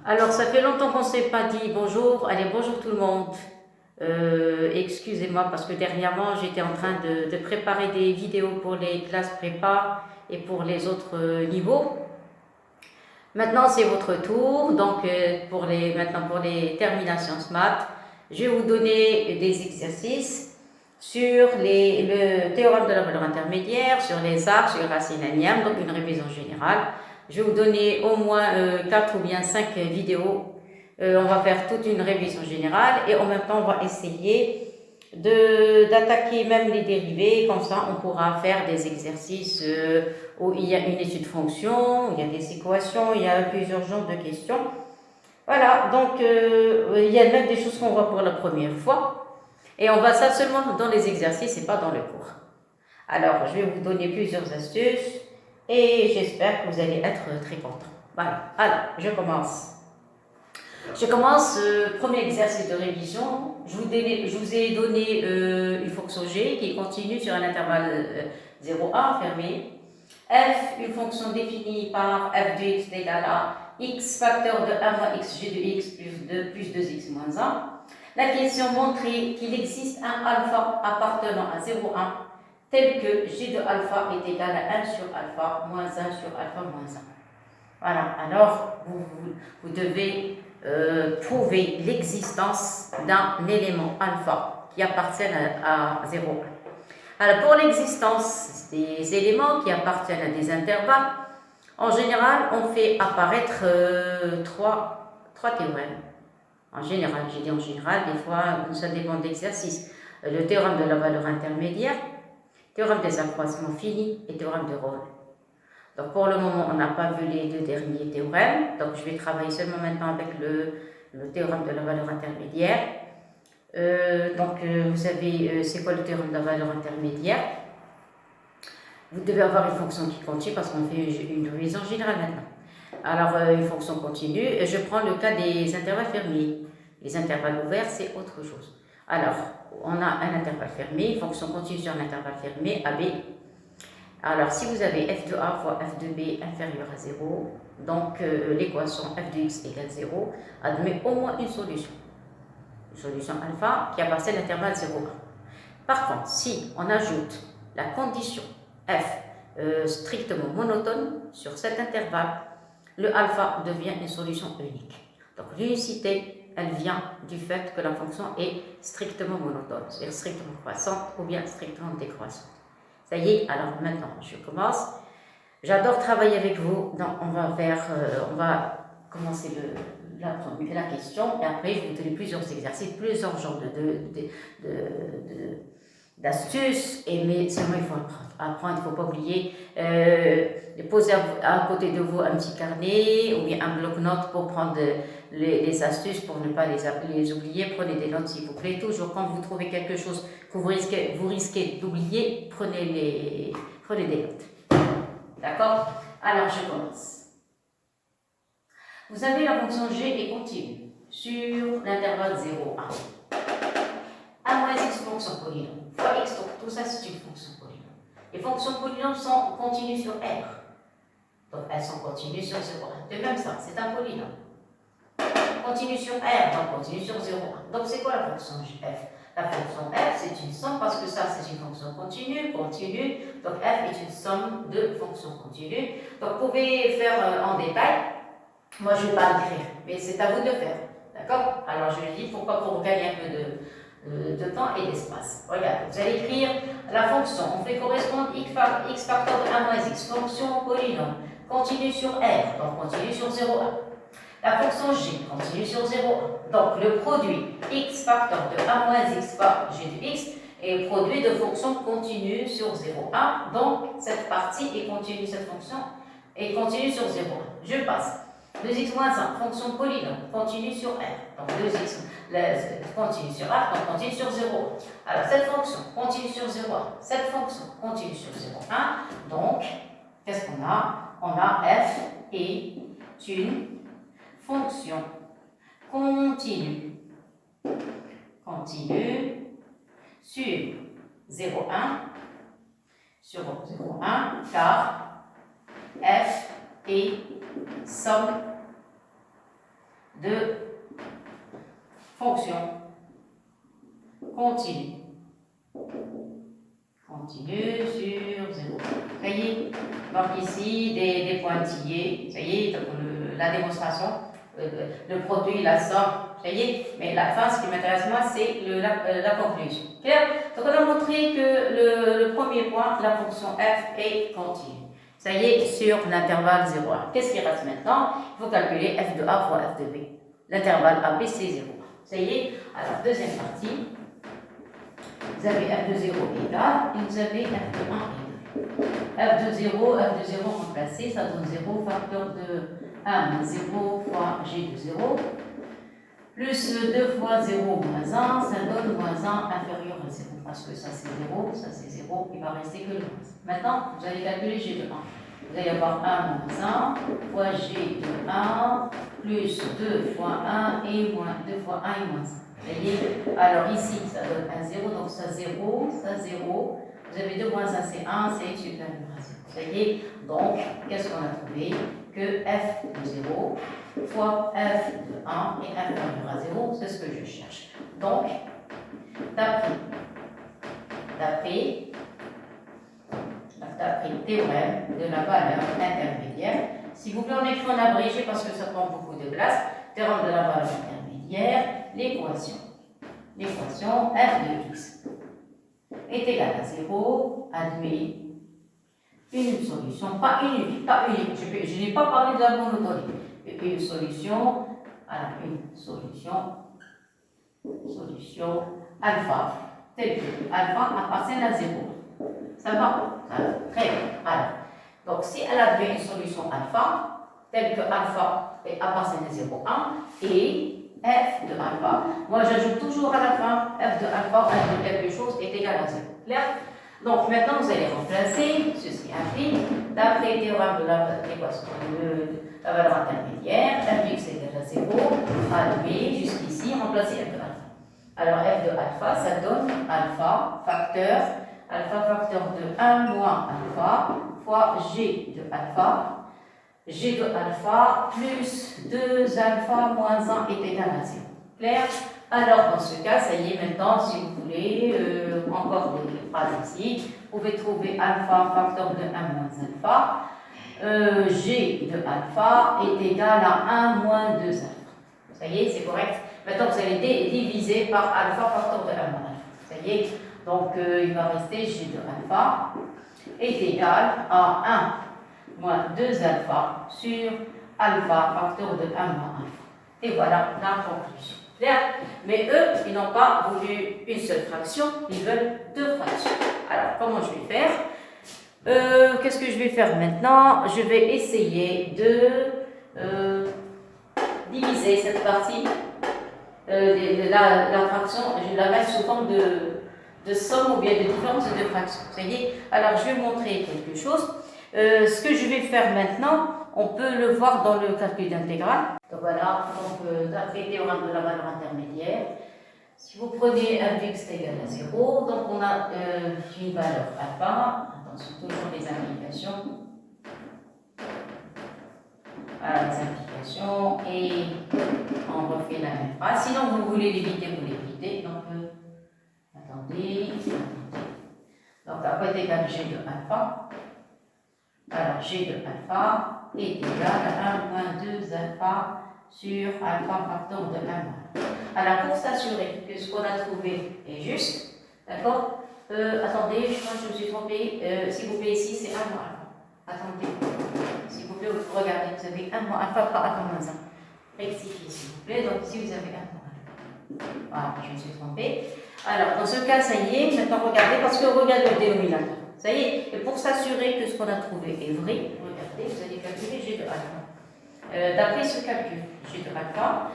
Alors, ça fait longtemps qu'on ne s'est pas dit bonjour. Allez, bonjour tout le monde. Excusez-moi parce que dernièrement, j'étais en train de préparer des vidéos pour les classes prépa et pour les autres niveaux. Maintenant, c'est votre tour. Donc, maintenant pour les terminations maths, je vais vous donner des exercices sur le théorème de la valeur intermédiaire, sur les arcs, sur les racines linéaires, donc une révision générale. Je vais vous donner au moins 4 ou bien 5 vidéos. On va faire toute une révision générale et en même temps, on va essayer d'attaquer même les dérivés. Comme ça, on pourra faire des exercices où il y a une étude de fonction, il y a des équations, il y a plusieurs genres de questions. Voilà, donc il y a même des choses qu'on voit pour la première fois. Et on va ça seulement dans les exercices et pas dans le cours. Alors, je vais vous donner plusieurs astuces et j'espère que vous allez être très contents. Voilà, alors, je commence. Premier exercice de révision. Je vous ai donné une fonction g qui continue sur un intervalle 0,1 fermé. F, une fonction définie par f de x égale à x facteur de 1 moins x g de x plus 2x moins 1. La question montrait qu'il existe un alpha appartenant à 0,1 tel que g de alpha est égal à 1 sur alpha moins 1 sur alpha moins 1. Voilà, alors vous devez trouver l'existence d'un élément alpha qui appartient à 0,1. Alors pour l'existence des éléments qui appartiennent à des intervalles, en général, on fait apparaître trois théorèmes. En général, j'ai dit en général, des fois, ça dépend de l'exercice. Le théorème de la valeur intermédiaire, théorème des accroissements finis et théorème de Rolle. Donc pour le moment, on n'a pas vu les deux derniers théorèmes, donc je vais travailler seulement maintenant avec le théorème de la valeur intermédiaire. Vous savez, c'est quoi le théorème de la valeur intermédiaire? Vous devez avoir une fonction qui continue parce qu'on fait une révision générale maintenant. Alors, une fonction continue, je prends le cas des intervalles fermés. Les intervalles ouverts, c'est autre chose. Alors, on a un intervalle fermé, une fonction continue sur un intervalle fermé, AB. Alors, si vous avez f de a fois f de b inférieur à 0, donc l'équation f de x égale 0 admet au moins une solution. Une solution alpha qui appartient à l'intervalle 0,1. Par contre, si on ajoute la condition f strictement monotone sur cet intervalle, le alpha devient une solution unique. Donc l'unicité, elle vient du fait que la fonction est strictement monotone, c'est-à-dire strictement croissante ou bien strictement décroissante. Ça y est, alors maintenant je commence. J'adore travailler avec vous. Donc, on va commencer la question et après je vais vous donner plusieurs exercices, plusieurs genres d'astuces, mais seulement il faut apprendre, il ne faut pas oublier de poser à côté de vous un petit carnet ou bien un bloc-notes pour prendre les astuces, pour ne pas les oublier. Prenez des notes s'il vous plaît. Toujours quand vous trouvez quelque chose que vous risquez d'oublier, prenez des notes. D'accord? Alors je commence. Vous avez la fonction g est continue sur l'intervalle 0, 1. A moins x fonction polynôme fois x, donc tout ça c'est une fonction polynôme. Les fonctions polynômes sont continues sur R. Donc elles sont continues sur 0,1. De même ça, c'est un polynôme. Continue sur R, donc continue sur 0,1. Donc c'est quoi la fonction f? La fonction f, c'est une somme, parce que ça c'est une fonction continue. Donc f est une somme de fonctions continues. Donc vous pouvez faire en détail. Moi je ne vais pas l'écrire, mais c'est à vous de faire. D'accord? Alors je le dis, pourquoi? Pour gagner un peu de temps et d'espace. Regardez, vous allez écrire la fonction. On fait correspondre x facteur de 1 moins x, fonction polynôme, continue sur R, donc continue sur 0,1. La fonction g continue sur 0,1. Donc le produit x facteur de 1 moins x fois g de x est produit de fonctions continues sur 0,1. Donc cette partie est continue, cette fonction est continue sur 0,1. Je passe. 2x moins 1, fonction polynôme, continue sur R. Donc 2x continue sur R, donc continue sur 0,1. Alors cette fonction continue sur 0,1. Cette fonction continue sur 0,1. Donc, qu'est-ce qu'on a? On a f est une fonction continue sur 0,1 car f est somme de fonction continue. Continue sur 0. Ça y est, donc ici des pointillés. Ça y est, donc la démonstration, le produit, la somme. Ça y est, mais la fin, ce qui m'intéresse moi, c'est la conclusion. Clair? Donc on a montré que le premier point, la fonction f est continue. Ça y est, sur l'intervalle 0, 1. Qu'est-ce qui reste maintenant? Il faut calculer f de a fois f de b. L'intervalle AB, c'est 0. Ça y est, alors deuxième partie. Vous avez f de 0 égal et vous avez f de 1 égal. f de 0 remplacé, ça donne 0 facteur de 1, 0 fois g de 0. Plus 2 fois 0 moins 1, ça donne moins 1 inférieur à 0. Parce que ça c'est 0, ça c'est 0, il va rester que le moins 1. Maintenant, vous allez calculer g de 1. Vous allez avoir 1 moins 1 fois g de 1 plus 2 fois 1 et moins 2 fois 1 et moins 1. Vous voyez? Alors ici, ça donne 1, 0, donc ça 0, ça 0. Vous avez 2 moins 1, c'est 1, c'est supérieur à 0. Vous voyez? Donc, qu'est-ce qu'on a trouvé? Que f de 0 fois f de 1 est inférieur à 0, c'est ce que je cherche. Donc, d'après le théorème de la valeur intermédiaire, si vous voulez en écrire en abrégé parce que ça prend beaucoup de place, théorème de la valeur intermédiaire, l'équation f de x est égale à 0, admet une solution, pas unique, je n'ai pas parlé de la monotonie, une solution, alors une solution alpha, telle que alpha appartient à 0. Ça va? Très bien. Alors, donc si elle admet une solution alpha, telle que alpha appartient à 0, 1, et f de alpha, moi j'ajoute toujours à la fin, f de alpha de quelque chose est égal à 0. Clair? Donc maintenant vous allez remplacer ceci implique, d'après le théorème de l'équation de la valeur intermédiaire, f de x est égal à 0, a de b, jusqu'ici, remplacer f de alpha. Alors f de alpha, ça donne alpha facteur de 1 moins alpha fois g de alpha plus 2 alpha moins 1 est égal à 0. Clair? Alors, dans ce cas, ça y est, maintenant, si vous voulez, encore des phrases ici, vous pouvez trouver alpha facteur de 1 moins alpha. G de alpha est égal à 1 moins 2 alpha. Ça y est, c'est correct? Maintenant, vous allez diviser par alpha facteur de 1 moins alpha. Ça y est? Donc, il va rester G de alpha est égal à 1 moins 2 alpha sur alpha facteur de 1 moins alpha. Et voilà la conclusion. Clair? Mais eux, ils n'ont pas voulu une seule fraction, ils veulent deux fractions. Alors, comment je vais faire? Qu'est-ce que je vais faire maintenant? Je vais essayer de diviser cette partie, la fraction, je la mets sous forme de somme ou bien de différence de deux fractions. Vous voyez? Alors, je vais montrer quelque chose. Ce que je vais faire maintenant, on peut le voir dans le calcul d'intégrale. Donc voilà, d'après le théorème de la valeur intermédiaire, si vous prenez f de x égale à 0, donc on a une valeur alpha, attention, toujours les implications. Voilà les implications, et on refait la même phrase. Sinon, vous voulez l'éviter, vous l'évitez. Donc, attendez. Donc, après, c'est égal g de alpha. Alors, g de alpha est égal à 1 moins 2 alpha sur alpha facteur de 1 moins. Alors, pour s'assurer que ce qu'on a trouvé est juste, d'accord? Attendez, je crois que je me suis trompée. S'il vous plaît, ici, c'est 1 moins alpha. Attendez. S'il vous plaît, regardez, vous avez 1 moins alpha, pas 1 moins 1. Rectifiez, s'il vous plaît. Donc, ici, vous avez 1 moins alpha. Voilà, je me suis trompée. Alors, dans ce cas, ça y est. Maintenant, regardez, parce que regardez le dénominateur. Ça y est. Et pour s'assurer que ce qu'on a trouvé est vrai, regardez, vous allez calculer g de alpha. D'après ce calcul, g de alpha,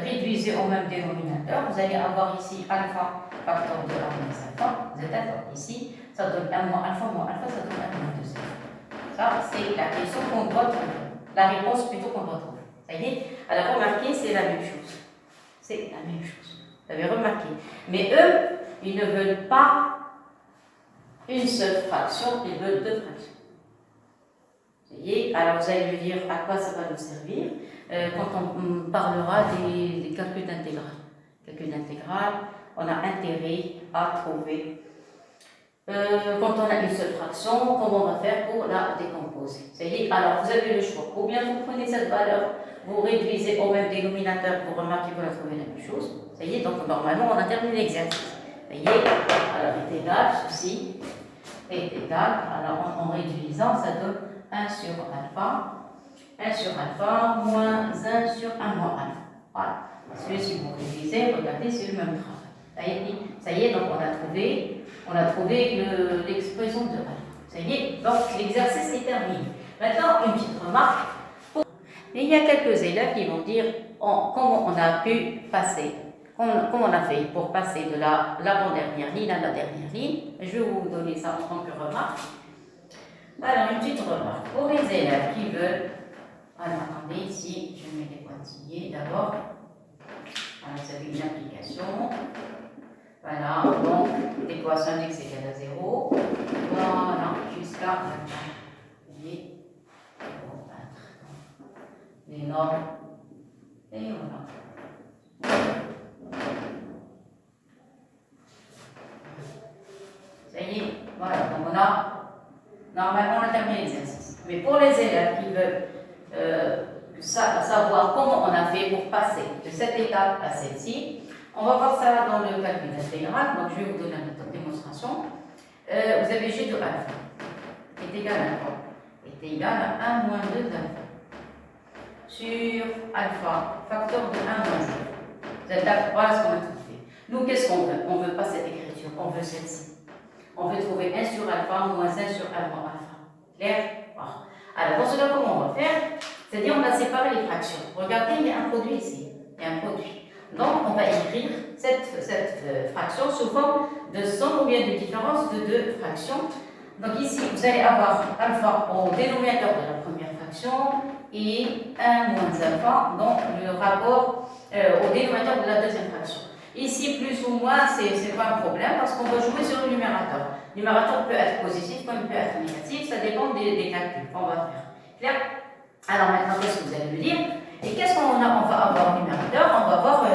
réduisez au même dénominateur. Vous allez avoir ici alpha facteur de 1 moins alpha. Vous êtes d'accord? Ici, ça donne 1 moins alpha, ça donne 1 moins 2 alpha. Ça, c'est la question qu'on doit trouver. La réponse plutôt qu'on doit trouver. Ça y est? Alors, remarquez, c'est la même chose. C'est la même chose. Vous avez remarqué. Mais eux, ils ne veulent pas une seule fraction, ils veulent deux fractions. Vous voyez? Alors, vous allez me dire à quoi ça va nous servir. quand on parlera des calculs d'intégrale. Calcul d'intégrale, on a intérêt à trouver, quand on a une seule fraction, comment on va faire pour la décomposer. Ça y est, alors vous avez le choix. Ou bien vous prenez cette valeur, vous réduisez au même dénominateur, vous remarquez qu'on a trouvé la même chose. Ça y est, donc normalement on a terminé l'exercice. Ça y est, alors est égal, ceci est égal, alors en réduisant, ça donne 1 sur alpha. 1 sur alpha moins 1 sur 1 moins alpha. Voilà. Parce que si vous réduisez, regardez, c'est le même travail. Ça y est, donc on a trouvé l'expression de alpha. Ça y est, donc l'exercice est terminé. Maintenant, une petite remarque. Il y a quelques élèves qui vont dire comment on a pu passer, comment on a fait pour passer de l'avant-dernière ligne à la dernière ligne. Je vais vous donner ça en tant que remarque. Alors, une petite remarque. Pour les élèves qui veulent. Alors, attendez, ici, je mets des pointillés d'abord. Alors, vous avez une application. Voilà, donc, l'équation x égale à 0. Voilà, jusqu'à 1. Vous voyez, les normes. Et voilà. Ça y est, voilà, donc on a. Normalement, on a terminé l'exercice. Mais pour les élèves qui veulent savoir comment on a fait pour passer de cette étape à celle-ci, on va voir ça dans le calcul intégral. Donc, je vais vous donner une démonstration. Vous avez g de alpha est égal à quoi? Est égal à 1 moins 2 alpha sur alpha, facteur de 1 moins 0. Vous êtes d'accord? Voilà ce qu'on a tout fait. Nous, qu'est-ce qu'on veut? On ne veut pas cette écriture, on veut celle-ci. On veut trouver 1 sur alpha moins 1 sur 1 moins alpha. Clair? Voilà. Alors, dans ce cas, comment on va faire? C'est-à-dire, on va séparer les fractions. Regardez, il y a un produit ici. Il y a un produit. Donc, on va écrire cette fraction sous forme de somme ou bien de différence de deux fractions. Donc, ici, vous allez avoir alpha au dénominateur de la première fraction et 1 moins alpha dans le rapport au dénominateur de la deuxième fraction. Ici, plus ou moins, ce n'est pas un problème parce qu'on va jouer sur le numérateur. Le numérateur peut être positif comme il peut être négatif, ça dépend des calculs qu'on va faire. Clair? Alors maintenant, qu'est-ce que vous allez me dire? Et qu'est-ce qu'on va avoir au numérateur? On va avoir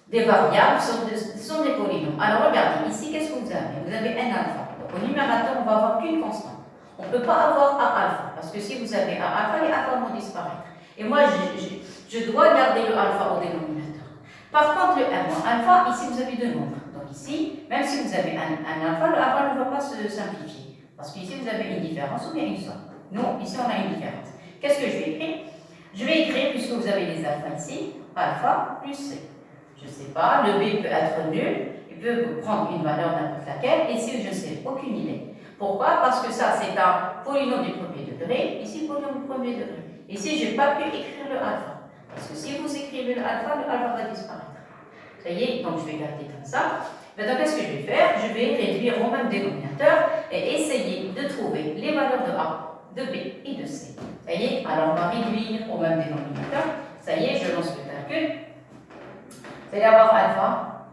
des variables, ce sont des polynômes. Alors regardez, ici, qu'est-ce que vous avez? Vous avez un alpha. Donc au numérateur, on va avoir qu'une constante. On ne peut pas avoir A alpha, parce que si vous avez A alpha, les alpha vont disparaître. Et moi, je dois garder le alpha au dénominateur. Par contre, le 1 moins alpha, ici, vous avez deux nombres. Donc ici, même si vous avez un alpha, le alpha ne va pas se simplifier. Parce qu'ici, vous avez une différence ou bien une somme. Non, ici, on a une différence. Qu'est-ce que je vais écrire? Je vais écrire, puisque vous avez les alphas ici, alpha plus c. Je ne sais pas, le b peut être nul, il peut prendre une valeur n'importe laquelle, et ici, je ne sais aucune idée. Pourquoi? Parce que ça, c'est un polynôme du premier degré, ici, polynôme du premier degré. Ici, je n'ai pas pu écrire le alpha. Parce que si vous écrivez le alpha va disparaître. Ça y est, donc je vais garder comme ça. Maintenant, qu'est-ce que je vais faire? Je vais réduire au même dénominateur et essayer de trouver les valeurs de A, de B et de C. Ça y est, alors on va réduire au même dénominateur. Ça y est, je lance le calcul. Vous allez avoir alpha,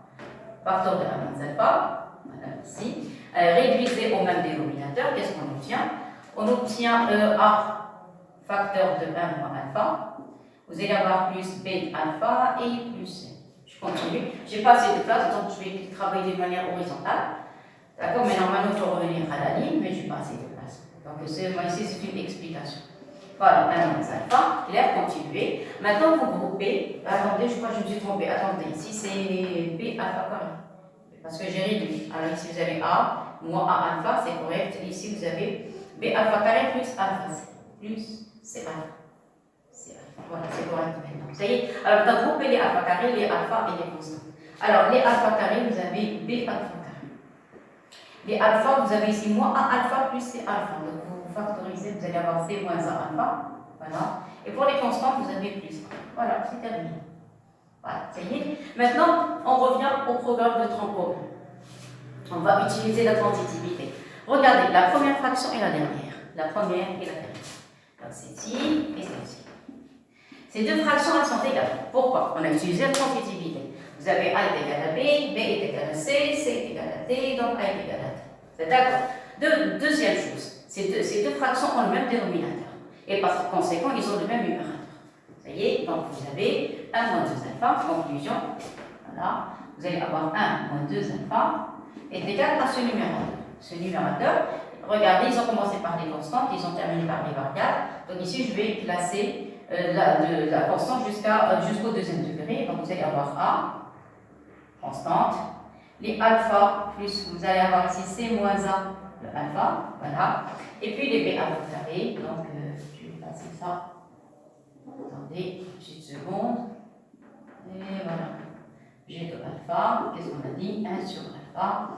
facteur de 1 moins alpha, voilà ici. Réduisez au même dénominateur, qu'est-ce qu'on obtient? On obtient A, facteur de 1 moins alpha. Vous allez avoir plus B alpha et plus C. Je continue. Je n'ai pas assez de place, donc je vais travailler de manière horizontale. D'accord? Mais normalement, il faut revenir à la ligne, mais je n'ai pas assez de place. Donc, moi, ici, c'est une explication. Voilà, 1 moins alpha. Claire, continuez. Maintenant, vous groupez. Attendez, je crois que je me suis trompée. Attendez, ici, c'est B alpha carré. Parce que j'ai réduit. Alors, ici, vous avez A, moins A alpha, c'est correct. Ici, vous avez B alpha carré plus alpha C. Plus C alpha. Voilà, c'est correct maintenant. Ça y est. Alors, dans grouper les alpha carrés, les alpha et les constants. Alors, les alpha carrés, vous avez B alpha carré. Les alpha, vous avez ici moins A alpha plus C alpha. Donc, vous factorisez, vous allez avoir C moins A alpha. Voilà. Et pour les constants, vous avez plus A. Voilà, c'est terminé. Voilà, ça y est. Maintenant, on revient au programme de tronc commun. On va utiliser la transitivité. Regardez, la première fraction et la dernière. La première et la dernière. Donc, celle-ci et celle-ci. Ces deux fractions, elles sont égales. Pourquoi? On a utilisé la transitivité. Vous avez A est égal à B, B est égal à C, C est égal à D, donc A est égal à D. C'est d'accord? Deuxième chose, ces deux fractions ont le même dénominateur. Et par conséquent, ils ont le même numérateur. donc vous avez 1 moins 2 alpha, conclusion, voilà, vous allez avoir 1 moins 2 alpha est égal à ce numérateur. Ce numérateur, regardez, ils ont commencé par les constantes, ils ont terminé par les variables, donc ici je vais classer la constante jusqu'au deuxième degré, donc vous allez avoir A, constante, les alpha plus, vous allez avoir ici C moins A, le alpha, voilà, et puis les B à votre carré, donc je vais passer ça, attendez, une petite seconde, et voilà, G de alpha, qu'est-ce qu'on a dit, 1 sur alpha,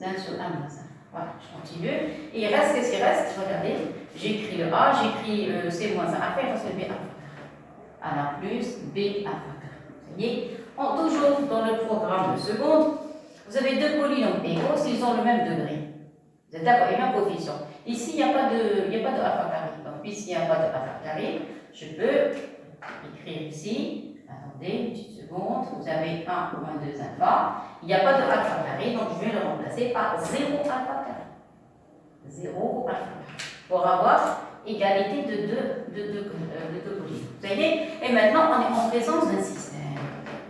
1 sur 1 moins 1, voilà, je continue, et il reste, qu'est-ce qu'il reste, regardez, j'écris le A, j'écris C moins 1, après il reste le B alpha, A la plus B alpha, vous voyez, toujours dans le programme de seconde, vous avez deux polynômes égaux s'ils ont le même degré. Vous êtes d'accord, et même coefficient. Ici, il n'y a pas de alpha carré. Donc, puisqu'il n'y a pas de alpha carré, je peux écrire ici, attendez une petite seconde, vous avez 1 moins 2 alpha. Il n'y a pas de alpha carré, donc je vais le remplacer par 0 alpha carré. 0 alpha carré. Pour avoir égalité de deux polynômes. Vous voyez? Et maintenant, on est en présence d'un système.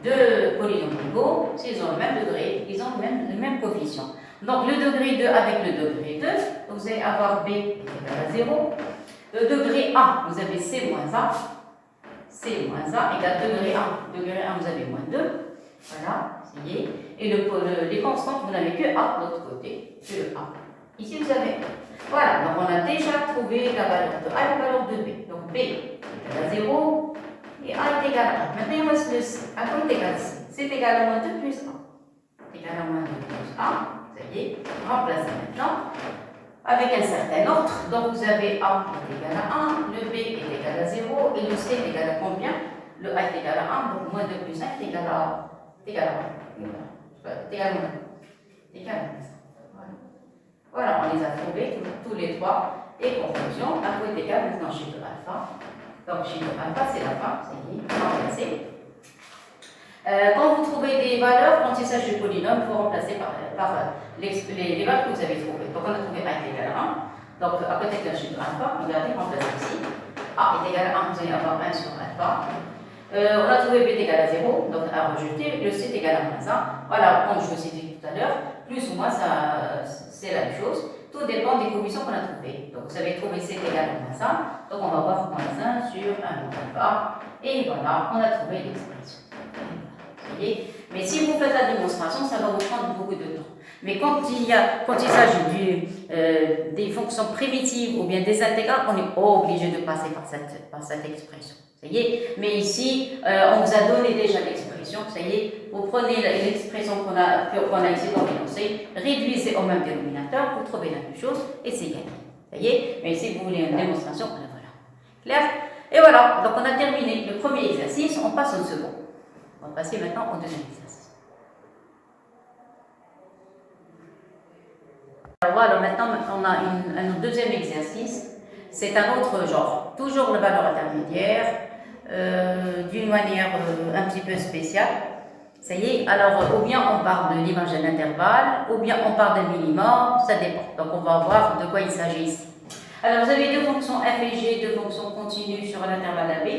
Deux polynômes égaux, s'ils ont le même degré, ils ont le même coefficient. Donc le degré 2 avec le degré 2, donc vous allez avoir B égal à 0. Le degré 1, vous avez C moins A. C moins A égale degré 1. Degré 1, vous avez moins 2. Voilà, essayez. Et les constantes, vous n'avez que A de l'autre côté, c'est le A. Ici, vous avez. Voilà, donc on a déjà trouvé la valeur de A et la valeur de B. Donc B égale à 0. Et A est égal à 1. Maintenant, il reste le C. A est égal à C. C est égal à moins 2 plus 1. Égal à moins 2 plus 1. Vous voyez, remplacez maintenant avec un certain ordre. Donc, vous avez A est égal à 1, le B est égal à 0 et le C est égal à combien? Le A est égal à 1, donc moins 2 plus 1 est égal à 1. Est égal à 1. Égal à 1. Voilà, on les a trouvés tous les trois. Et conclusion, A est égal maintenant chez de alpha. Donc, chez alpha, c'est la fin, c'est remplacé. Quand vous trouvez des valeurs, quand il s'agit de polynômes, il faut remplacer par les valeurs que vous avez trouvées. Donc, on a trouvé A est égal à 1. Donc, à côté de la chiffre alpha, regardez, remplacez ici. A est égal à 1, vous allez avoir 1 sur alpha. On a trouvé B est égal à 0, donc à rejeter. Le C est égal à moins 1. Voilà, comme je vous ai dit tout à l'heure, plus ou moins, c'est la même chose. Tout dépend des coefficients qu'on a trouvés. Donc, vous avez trouvé C est égal à moins 1. Donc, on va voir moins 1 sur 1 moins alpha. Et voilà, on a trouvé l'expression. Mais si vous faites la démonstration, ça va vous prendre beaucoup de temps. Mais quand il s'agit des fonctions primitives ou bien des intégrales, on est obligé de passer par cette expression. Ça y est. Mais ici, on vous a donné déjà l'expression. Ça y est. Vous prenez l'expression qu'on a ici dans l'énoncé, réduisez au même dénominateur, vous trouvez la même chose et c'est gagné. Ça y est. Mais si vous voulez une démonstration, voilà. Clair? Et voilà. Donc on a terminé le premier exercice. On passe au second. On va passer maintenant au deuxième exercice. Voilà, maintenant on a un deuxième exercice. C'est un autre genre. Toujours la valeur intermédiaire, d'une manière un petit peu spéciale. Ça y est, alors ou bien on parle de l'image d'un intervalle, ou bien on parle d'un minimum, ça dépend. Donc on va voir de quoi il s'agit ici. Alors vous avez deux fonctions f et g, deux fonctions continues sur l'intervalle AB.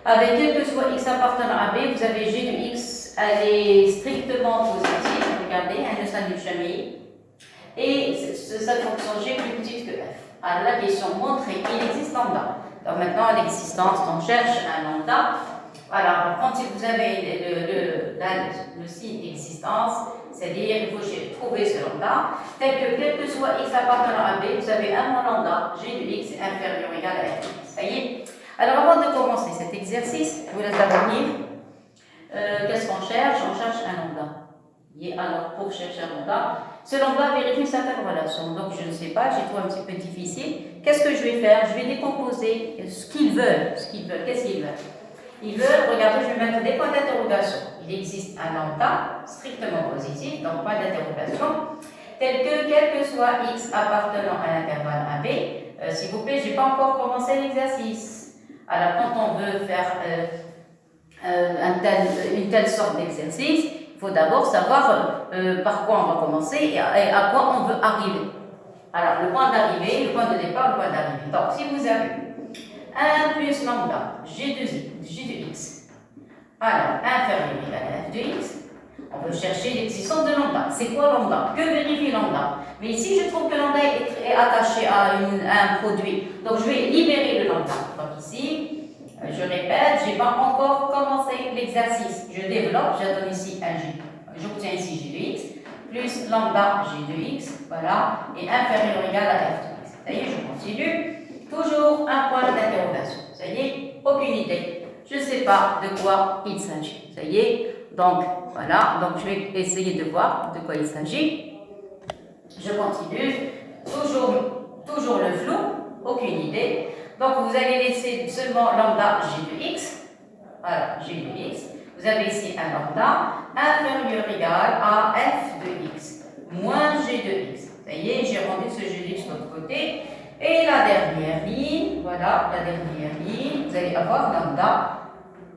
Avec quel que soit x appartenant à B, vous avez g de x, elle est strictement positive, regardez, elle ne s'annule jamais. Et cette fonction g est plus petite que f. Alors la question montrer qu'il existe lambda. Donc maintenant l'existence, on cherche un lambda. Voilà, quand vous avez le signe existence, c'est-à-dire il faut trouver ce lambda, tel que quel que soit x appartenant à B, vous avez un moins lambda, g de x est inférieur ou égal à f. Ça y est. Alors avant de commencer cet exercice, je vous laisse d'abord lire. Qu'est-ce qu'on cherche? On cherche un lambda. Et alors pour chercher un lambda, ce lambda vérifie une certaine relation. Donc je ne sais pas, j'ai trouvé un petit peu difficile. Qu'est-ce que je vais faire? Je vais décomposer ce qu'ils veulent. Qu'est-ce qu'ils veulent? Ils veulent, regardez, je vais mettre des points d'interrogation. Il existe un lambda strictement positif, donc point d'interrogation, tel que quel que soit x appartenant à l'intervalle AB. S'il vous plaît, je n'ai pas encore commencé l'exercice. Alors quand on veut faire une telle sorte d'exercice, il faut d'abord savoir par quoi on va commencer et à quoi on veut arriver. Alors le point d'arrivée, le point de départ, le point d'arrivée. Donc si vous avez 1 plus lambda, g de Alors, inférieur ou égal à f de x. On veut chercher l'existence de lambda. C'est quoi lambda? Que vérifie lambda? Mais ici, je trouve que lambda est attaché à un produit. Donc, je vais libérer le lambda. Donc ici, je répète, je n'ai pas encore commencé l'exercice. Je développe, je donne ici un g. J'obtiens ici g de x, plus lambda g de x, voilà, et inférieur ou égal à f de x. Ça y est, je continue. Toujours un point d'interrogation. Ça y est, aucune idée. Je ne sais pas de quoi il s'agit. Ça y est, donc voilà, donc je vais essayer de voir de quoi il s'agit. Je continue. Toujours le flou, aucune idée. Donc vous allez laisser seulement lambda g de x. Voilà, g de x. Vous avez ici un lambda inférieur ou égal à f de x moins g de x. Ça y est, j'ai rendu ce g de x de l'autre côté. Et la dernière ligne, voilà, la dernière ligne, vous allez avoir lambda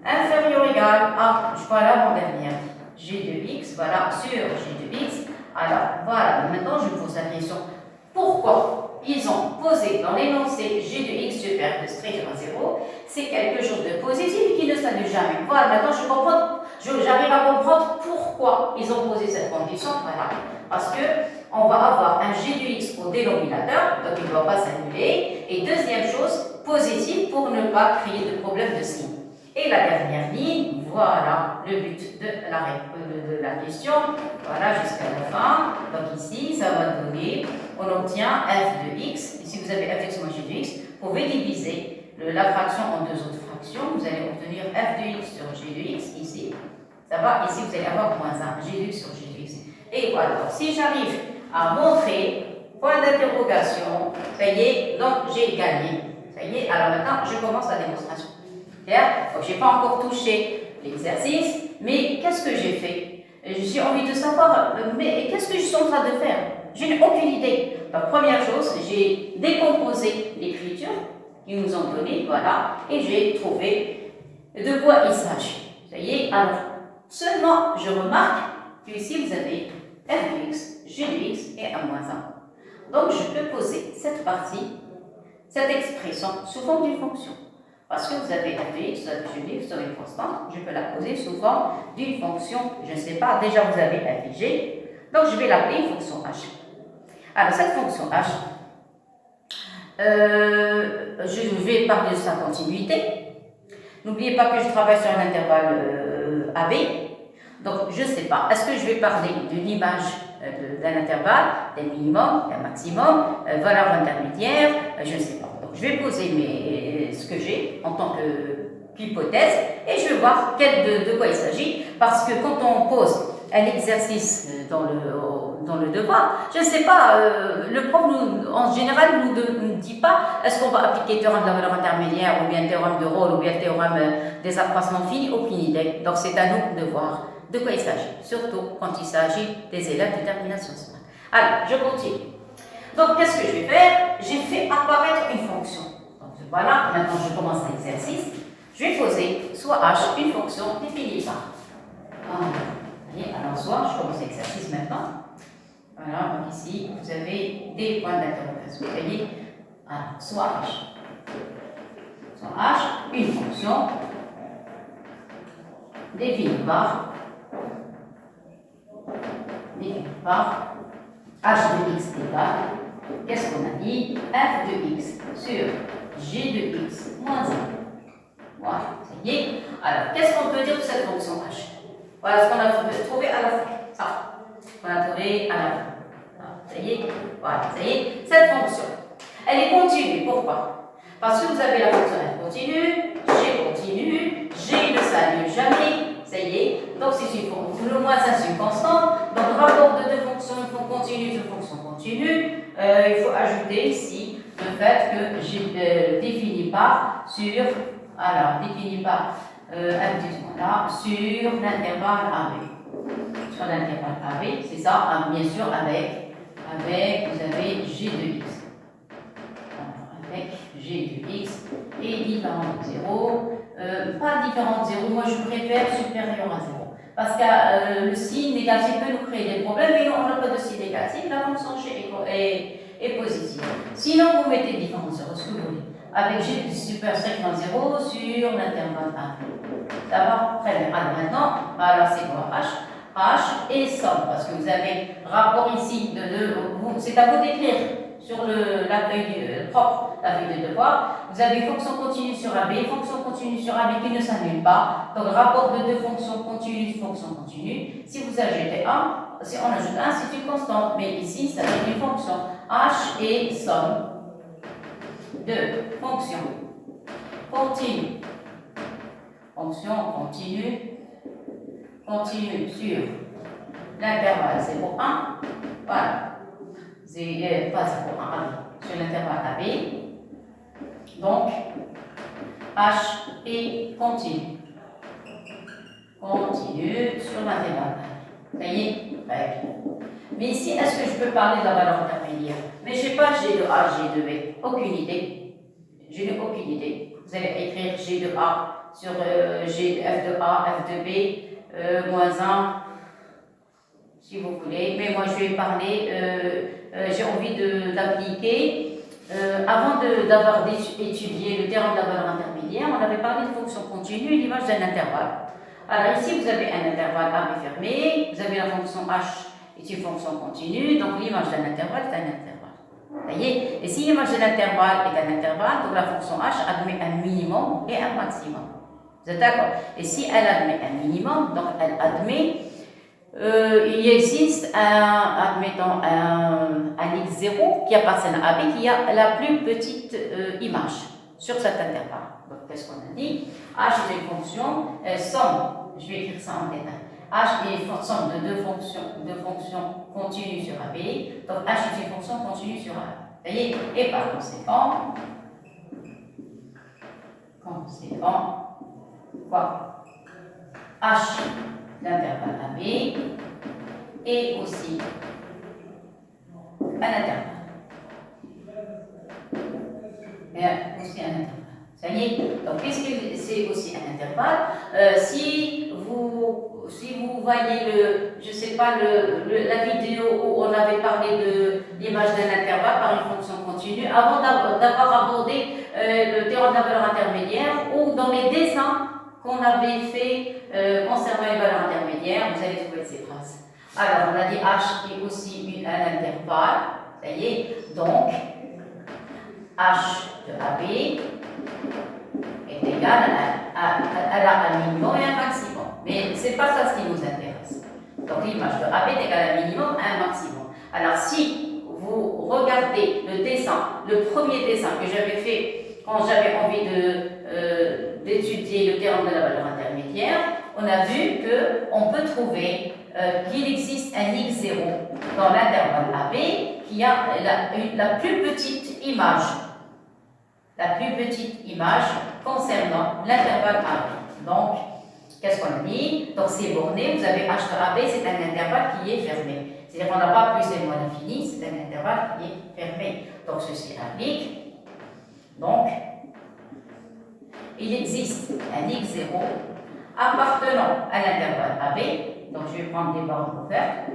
inférieur ou égal à, voilà mon dernière g de x, voilà, sur g de x. Alors, voilà, maintenant je me pose la question, pourquoi ils ont posé dans l'énoncé g de x supérieur de strict à 0, c'est quelque chose de positif qui ne s'annule jamais. Voilà, maintenant j'arrive à comprendre pourquoi ils ont posé cette condition, voilà, parce que on va avoir un g de x au dénominateur, donc il ne doit pas s'annuler. Et deuxième chose, positif pour ne pas créer de problème de signe. Et la dernière ligne, voilà le but de la question, voilà jusqu'à la fin. Donc ici, ça va donner, on obtient f de x. Ici, vous avez f de x moins g de x. Vous pouvez diviser la fraction en deux autres fractions. Vous allez obtenir f de x sur g de x ici. Ça va, ici, vous allez avoir moins 1, g de x sur g de x. Et voilà, donc si j'arrive à montrer, point d'interrogation, ça y est, donc j'ai gagné. Ça y est, alors maintenant, je commence la démonstration. Clair? Donc, je n'ai pas encore touché l'exercice, mais qu'est-ce que j'ai fait? J'ai envie de savoir, mais qu'est-ce que je suis en train de faire? Je n'ai aucune idée. Donc, première chose, j'ai décomposé l'écriture qu'ils nous ont donnée, voilà, et j'ai trouvé de quoi il s'agit. Ça y est, alors, seulement, je remarque que ici, vous avez f de x, g de x et 1 moins 1. Donc, je peux poser cette partie, cette expression, sous forme d'une fonction. Parce que vous avez f de x, vous avez g de x sur une constante, je peux la poser sous forme d'une fonction, je ne sais pas, déjà vous avez f et g, donc je vais l'appeler une fonction h. Alors, cette fonction h, je vais parler de sa continuité. N'oubliez pas que je travaille sur un intervalle AB. Donc, je ne sais pas, est-ce que je vais parler de l'image d'un intervalle, d'un minimum, d'un maximum, valeur intermédiaire, je ne sais pas. Donc, je vais poser ce que j'ai en tant qu'hypothèse et je vais voir de quoi il s'agit. Parce que quand on pose un exercice dans le devoir, je ne sais pas, le prof, en général, ne nous dit pas est-ce qu'on va appliquer théorème de la valeur intermédiaire ou bien théorème de Rolle ou bien théorème des accroissements finis, aucune idée. Donc, c'est à nous de voir de quoi il s'agit, surtout quand il s'agit des élèves de termination secondaire. Alors, je continue. Donc, qu'est-ce que je vais faire? J'ai fait apparaître une fonction. Donc, voilà, maintenant je commence l'exercice. Je vais poser soit h, une fonction définie par. Allez, alors, soit je commence l'exercice maintenant. Voilà, donc ici, vous avez des points d'interrogation. Vous voyez, alors, soit h, une fonction définie par h de x égale, qu'est-ce qu'on a dit? F de x sur g de x moins 1. Voilà, ça y est. Alors, qu'est-ce qu'on peut dire de cette fonction h? Voilà ce qu'on a trouvé à la fin. Ça, on a trouvé à la fin. Ça y est, voilà, ça y est. Cette fonction, elle est continue. Pourquoi? Parce que vous avez la fonction f continue, g continue, g ne s'annule jamais. Ça y est, donc c'est une fonction. Le moins ça, c'est une constante. Donc, rapport de deux fonctions, une fonction continue, une fonction continue. Il faut ajouter ici le fait que j'ai défini par sur, alors, défini par là, sur l'intervalle AB. Sur l'intervalle AB, c'est ça, bien sûr, avec, vous avez g de x. Alors, avec g de x et différent de 0. Pas différent de 0, moi je préfère supérieur à 0. Parce que le signe négatif peut nous créer des problèmes, mais non, on n'a pas de signe négatif, la fonction g est positive. Sinon, vous mettez différent de 0, ce que vous voulez. Avec g supérieur à 0 sur l'intervalle A. Ça va? Très Très bien. Alors maintenant, alors c'est quoi H? H et somme, parce que vous avez rapport ici c'est à vous d'écrire sur la feuille propre, la feuille de devoir. Vous avez une fonction continue sur AB, fonction continue sur AB qui ne s'annule pas. Donc rapport de deux fonctions continues, fonction continue. Si vous ajoutez 1, si on ajoute 1, c'est une constante, mais ici ça donne une fonction. H et somme de fonction continue. Fonction continue sur l'intervalle 0,1. Voilà. Pas 0,1, sur l'intervalle AB. Donc, H est continue. Continue sur l'intervalle AB. Ça y est? Très bien. Mais ici, est-ce que je peux parler de la valeur intermédiaire? Mais je ne sais pas G de A, G de B. Aucune idée. Je n'ai aucune idée. Vous allez écrire G de A sur G de F de A, F de B, moins 1, si vous voulez. Mais moi, je vais parler, j'ai envie d'appliquer. Avant d'avoir étudié le terme de la valeur intermédiaire, on avait parlé de fonction continue et l'image d'un intervalle. Alors ici, vous avez un intervalle AB fermé, vous avez la fonction H est une fonction continue, donc l'image d'un intervalle est un intervalle. Vous voyez? Et si l'image de l'intervalle est un intervalle, donc la fonction H admet un minimum et un maximum. Vous êtes d'accord? Et si elle admet un minimum, donc elle admet, il existe admettons, un x0 qui appartient à AB qui a la plus petite image sur cet intervalle. Donc qu'est-ce qu'on a dit? H est une fonction, somme, je vais écrire ça en détail. H est une somme de deux fonctions continues sur AB. Donc H est une fonction continue sur AB. Vous voyez? Et par conséquent, quoi? H, l'intervalle AB, est aussi un intervalle. Et aussi un intervalle. Ça y est. Donc, puisque c'est aussi un intervalle, si vous voyez je sais pas, la vidéo où on avait parlé de l'image d'un intervalle par une fonction continue, avant d'avoir abordé le théorème de la valeur intermédiaire, ou dans les dessins qu'on avait fait concernant les valeurs intermédiaires, vous allez trouver ces phrases. Alors, on a dit H est aussi un intervalle, ça y est, donc H de AB est égal à un minimum et un maximum. Mais ce n'est pas ça ce qui nous intéresse. Donc l'image de AB est égale à un minimum et un maximum. Alors si vous regardez le dessin, le premier dessin que j'avais fait quand j'avais envie d'étudier le théorème de la valeur intermédiaire, on a vu qu'on peut trouver qu'il existe un x0 dans l'intervalle AB qui a la plus petite image. La plus petite image concernant l'intervalle AB. Donc, qu'est-ce qu'on a dit? Donc, c'est borné, vous avez H de AB, c'est un intervalle qui est fermé. C'est-à-dire qu'on n'a pas plus et moins l'infini, c'est un intervalle qui est fermé. Donc, ceci implique. Donc, il existe un x0 appartenant à l'intervalle AB. Donc, je vais prendre des bornes ouvertes.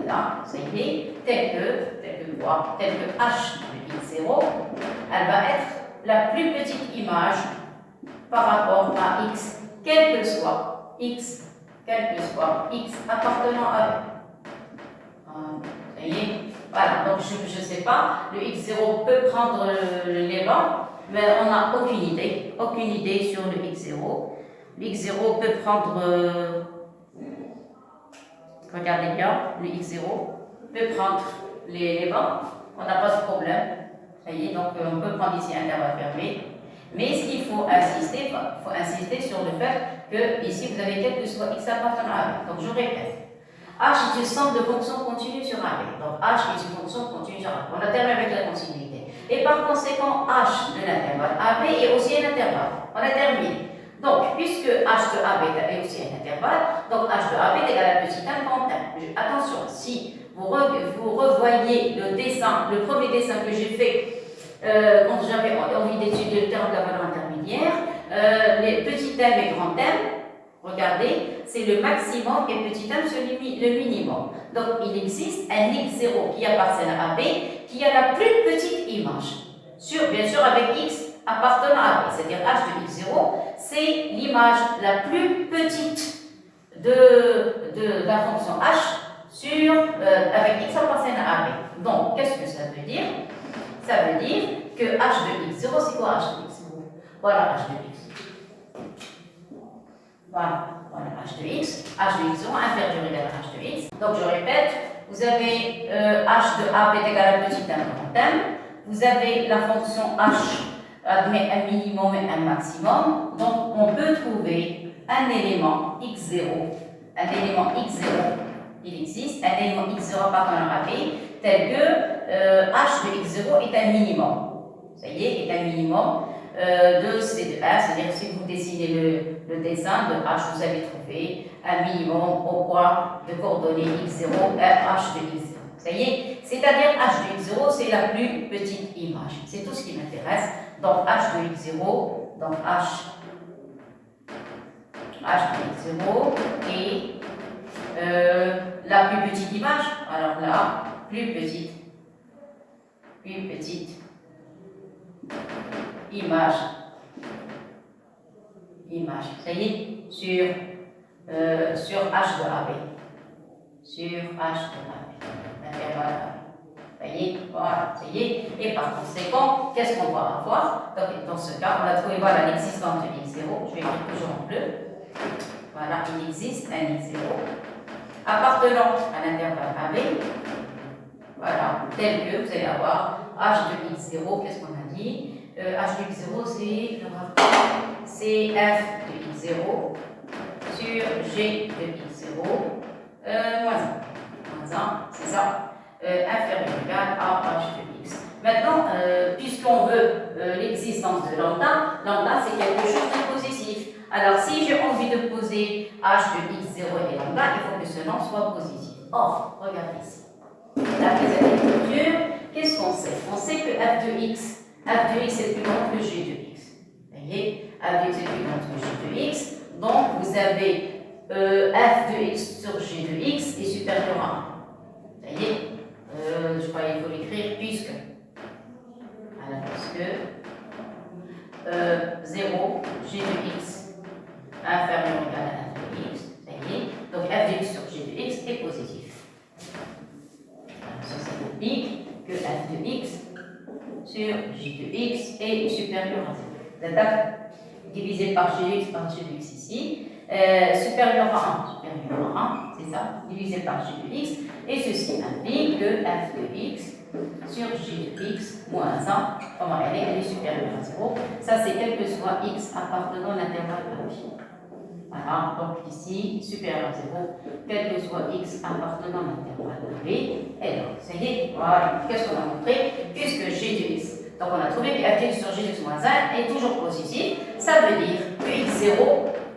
Voilà, ça y est. Tel que H de x0, elle va être la plus petite image par rapport à x, quel que soit x appartenant à ça y est. Voilà, donc je ne sais pas, le x0 peut prendre les bancs, mais on n'a aucune idée sur le x0. Le x0 peut prendre, regardez bien, le x0 peut prendre les bancs, on n'a pas ce problème. Ça y est, donc on peut prendre ici un intervalle fermé. Mais ce qu'il faut insister, sur le fait que ici vous avez quel que soit x appartenant à AB. Donc je répète. H est une somme de fonctions continues sur AB. Donc H est une fonction continue sur AB. On a terminé avec la continuité. Et par conséquent, H de l'intervalle AB est aussi un intervalle. On a terminé. Donc, puisque H de AB est aussi un intervalle, donc H de AB est égal à petit 1 grand M. Attention, si vous revoyez le dessin, le premier dessin que j'ai fait quand j'avais envie d'étudier le terme de la valeur intermédiaire, les petits m et grand m, regardez, c'est le maximum et petit m c'est le minimum. Donc il existe un x0 qui appartient à AB qui a la plus petite image. Bien sûr avec x appartenant à B, c'est-à-dire h de x0, c'est l'image la plus petite de la fonction h avec x appartenant à B. Donc, qu'est-ce que ça veut dire? Ça veut dire que h de x0, c'est quoi h de x0? Voilà h de x. Voilà h de x. h de x0 inférieur ou égal à h de x. Donc, je répète, vous avez h de AB est égal à petit m grand m. Vous avez la fonction h admet un minimum et un maximum. Donc, on peut trouver un élément x0. Un élément x0, il existe. Un élément x0 appartenant à B, tel que h de x0 est un minimum. Ça y est un minimum de C de R. C'est-à-dire, si vous dessinez le dessin de h, vous allez trouver un minimum au point de coordonnées x0, h de x0. Ça y est, c'est-à-dire h de x0, c'est la plus petite image. C'est tout ce qui m'intéresse. Donc h de x0, donc h de x0 est la plus petite image. Alors là, plus petite image. Ça y est, sur h de AB. Sur h de AB. Ça y est, voilà, ça y est. Et par conséquent, qu'est-ce qu'on va avoir? Donc, dans ce cas, on a trouvé voilà, l'existence de x0. Je vais écrire toujours en bleu. Voilà, il existe un x0 appartenant à l'intervalle AB. Voilà, tel que vous allez avoir h de x0. Qu'est-ce qu'on a dit? H de x0, c'est f de x0 sur g de x0 moins 1. C'est ça. Inférieur ou égal à h de x. Maintenant, puisqu'on veut l'existence de lambda, lambda c'est quelque chose de positif. Alors, si j'ai envie de poser h de x0 et lambda, il faut que ce nom soit positif. Or, regardez ici. Après cette écriture, qu'est-ce qu'on sait? On sait que f de x est plus grand que g de x. Vous voyez, f de x est plus grand que g de x. Donc, vous avez f de x sur g de x est supérieur à 1. Vous voyez, je crois qu'il faut l'écrire puisque 0, g de x inférieur ou égal à f de x. Ça y est, donc f de x sur g de x est positif. Ça signifie que f de x sur g de x est supérieur à 0. D'accord? Divisé par g de x ici. Supérieur à 1, c'est ça, divisé par g de x. Et ceci implique que f de x sur g de x moins 1, comment elle est supérieure à 0. Ça, c'est quel que soit x appartenant à l'intervalle AB. Voilà, donc ici, supérieur à 0, quel que soit x appartenant à l'intervalle AB. Et donc, ça y est, voilà, qu'est-ce qu'on a montré? Puisque g de x, donc on a trouvé que f de x sur g de x moins 1 est toujours positif, ça veut dire que x0,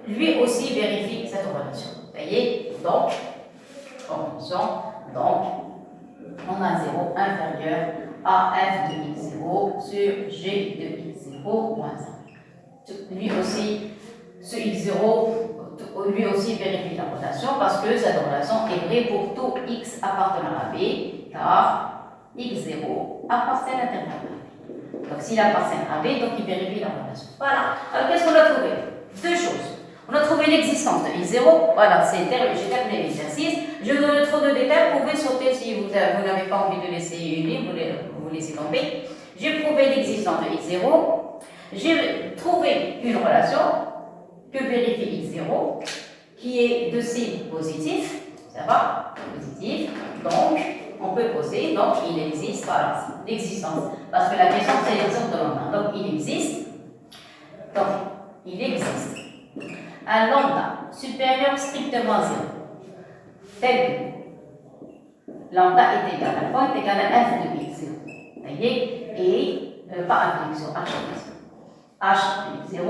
lui aussi vérifie cette relation. Vous voyez? Donc, on a 0 inférieur à f de x0 sur g de x0 moins 1. Lui aussi, ce x0, lui aussi vérifie la relation parce que cette relation est vraie pour tout x appartenant à B, car x0 appartient à l'intervalle AB. Donc s'il appartient à B, donc il vérifie la relation. Voilà. Alors qu'est-ce qu'on a trouvé? Deux choses. On a trouvé l'existence de x0. Voilà, j'ai terminé l'exercice. Je vous donne trop de détails. Vous pouvez sauter si vous n'avez pas envie de laisser une ligne, vous laissez tomber. J'ai prouvé l'existence de x0. J'ai trouvé une relation que vérifie x0 qui est de signe positif. Ça va? Positif. Donc, on peut poser. Donc, il existe. Voilà, l'existence. Parce que la question, c'est l'exemple de lambda. Donc, il existe. Donc, il existe un lambda supérieur strictement à 0, tel que lambda est égal à quoi? Est égal à f de x0. Vous voyez? Et pas f de x0, h de x0. H de x0,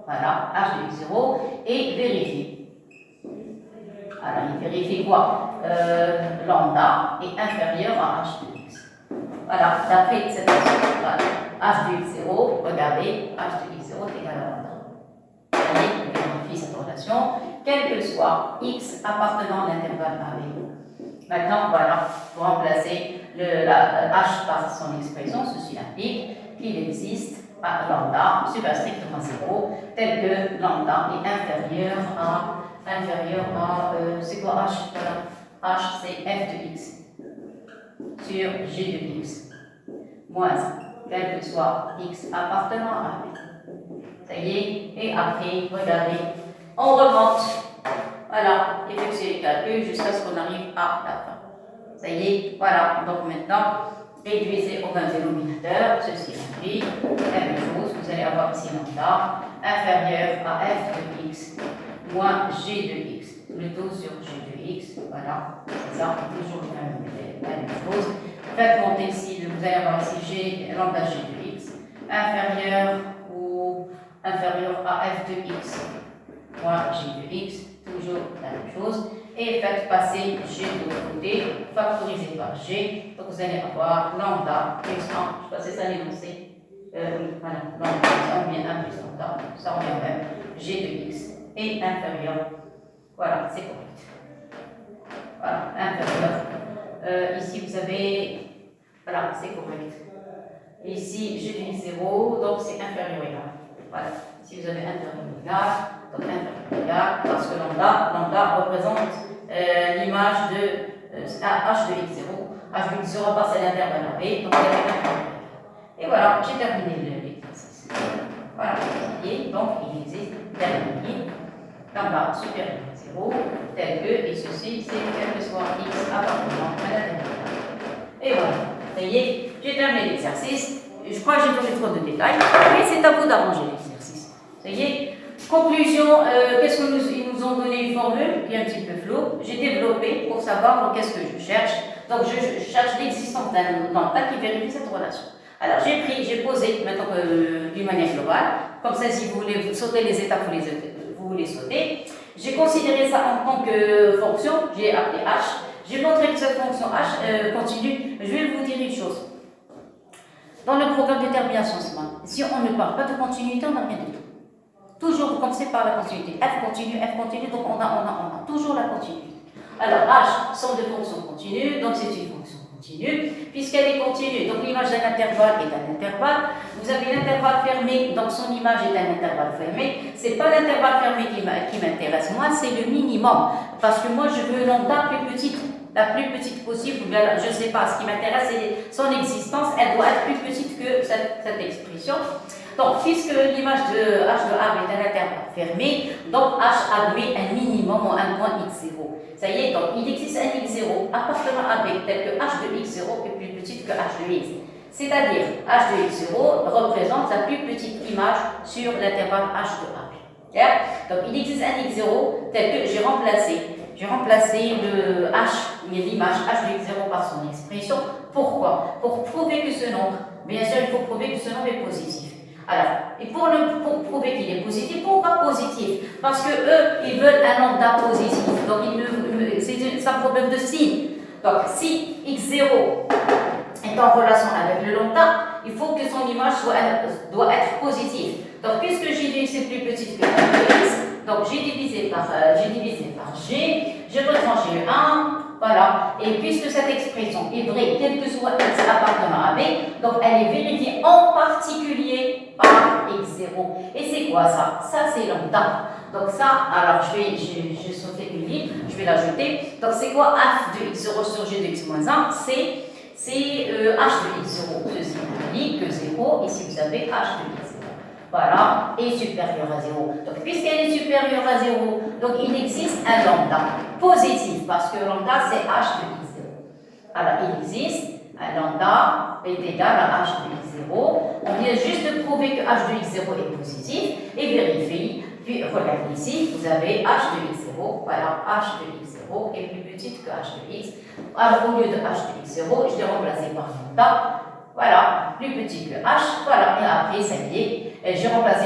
voilà, h de x0 est vérifié. Alors, il vérifie quoi? Lambda est inférieur à h de x. Voilà, d'après cette relation, voilà, h de x0, regardez, h de x0 est égal à lambda. Vous voyez, on vérifie cette relation, quel que soit x appartenant à l'intervalle AB. Maintenant, voilà, pour remplacer h par son expression, ceci implique qu'il existe à lambda super strictement 0, tel que lambda est inférieur à c'est quoi h? Voilà, h c'est f de x sur g de x, moins quel que soit x appartenant à B. Ça y est, et après, regardez, on remonte, voilà, effectuer les calculs jusqu'à ce qu'on arrive à la fin. Ça y est, voilà, donc maintenant, réduisez au même dénominateur, ceci induit, la même chose, vous allez avoir ici lambda inférieur à f de x moins g de x, plutôt sur g de x, voilà, c'est ça, toujours la même chose. Faites monter ici, vous allez avoir ici g, lambda g de x inférieur à f de x moins g de x, toujours la même chose. Et faites passer g de l'autre côté, factorisé par g. Donc vous allez avoir lambda plus 1, je sais pas si ça l'énoncé. Voilà, lambda, ça revient 1 plus lambda, ça revient même g de x est inférieur. Voilà, c'est correct. Voilà, inférieur. Ici vous avez, voilà, c'est correct. Ici, g de x 0, donc c'est inférieur égal. Voilà, ici vous avez inférieur égal, donc inférieur égal, parce que lambda représente l'image de h de x0. H de x0 passe à l'intervalle AB, donc vous avez inférieur. Et voilà, j'ai terminé l'exercice. Voilà, et donc il existe terminé lambda supérieur à 0, tel que, et ceci, c'est quel que soit x appartenant à l'intervalle. Et voilà, ça y est, j'ai terminé l'exercice. Je crois que j'ai donné trop de détails, mais c'est à vous d'arranger l'exercice. Ça y est. Conclusion, qu'est-ce qu'ils nous ont donné une formule qui est un petit peu floue. J'ai développé pour savoir qu'est-ce que je cherche. Donc je cherche l'existence d'un lambda qui vérifie cette relation. Alors j'ai posé maintenant d'une manière globale, comme ça si vous voulez sauter les étapes, vous voulez sauter. J'ai considéré ça en tant que fonction, j'ai appelé h. J'ai montré que cette fonction h continue. Je vais vous dire une chose. Dans le programme de détermination SMART, si on ne parle pas de continuité, on n'a rien du tout. Toujours, vous commencez par la continuité. F continue, donc on a toujours la continuité. Alors, H sont des fonctions continues, donc c'est une fonction continue. Puisqu'elle est continue, donc l'image d'un intervalle est un intervalle. Vous avez l'intervalle fermé, donc son image est un intervalle fermé. Ce n'est pas l'intervalle fermé qui m'intéresse, moi, c'est le minimum. Parce que moi, je veux lambda plus petite. La plus petite possible, je ne sais pas, ce qui m'intéresse, c'est son existence, elle doit être plus petite que cette expression. Donc, puisque l'image de h de A est un intervalle fermé, donc h admet un minimum ou un point x0. Ça y est, donc il existe un x0 appartenant à B, tel que h de x0 est plus petite que h de x. C'est-à-dire, h de x0 représente la plus petite image sur l'intervalle h de A. Donc, il existe un x0 tel que j'ai remplacé le h, l'image h de x0 par son expression. Pourquoi? Pour prouver que ce nombre, bien sûr, il faut prouver que ce nombre est positif. Alors, et pour prouver qu'il est positif, pourquoi positif? Parce que eux, ils veulent un lambda positif. Donc, c'est un problème de signe. Donc, si x0 est en relation avec le lambda, il faut que son image doit être positive. Donc, puisque j de x est plus petit que x, donc j'ai divisé par g, j'ai retranché 1, voilà. Et puisque cette expression est vraie, quel que soit x appartenant à B, donc elle est vérifiée en particulier par x0. Et c'est quoi ça? Ça, c'est lambda. Donc ça, alors j'ai sauté une ligne, je vais l'ajouter. Donc c'est quoi f de x0 sur g de x moins 1? C'est h de x0. Ceci indique que 0, ici vous avez h de x0. Voilà, est supérieure à 0. Donc, puisqu'elle est supérieure à 0, donc il existe un lambda positif, parce que lambda, c'est h de x0. Alors, il existe un lambda est égal à h de x0. On vient juste de prouver que h de x0 est positif, et vérifie. Puis, regardez ici, vous avez h de x0. Voilà, h de x0 est plus petite que h de x. Alors, au lieu de h de x0, je l'ai remplacé par lambda. Voilà, plus petit que h, voilà, et après, ça y est, j'ai remplacé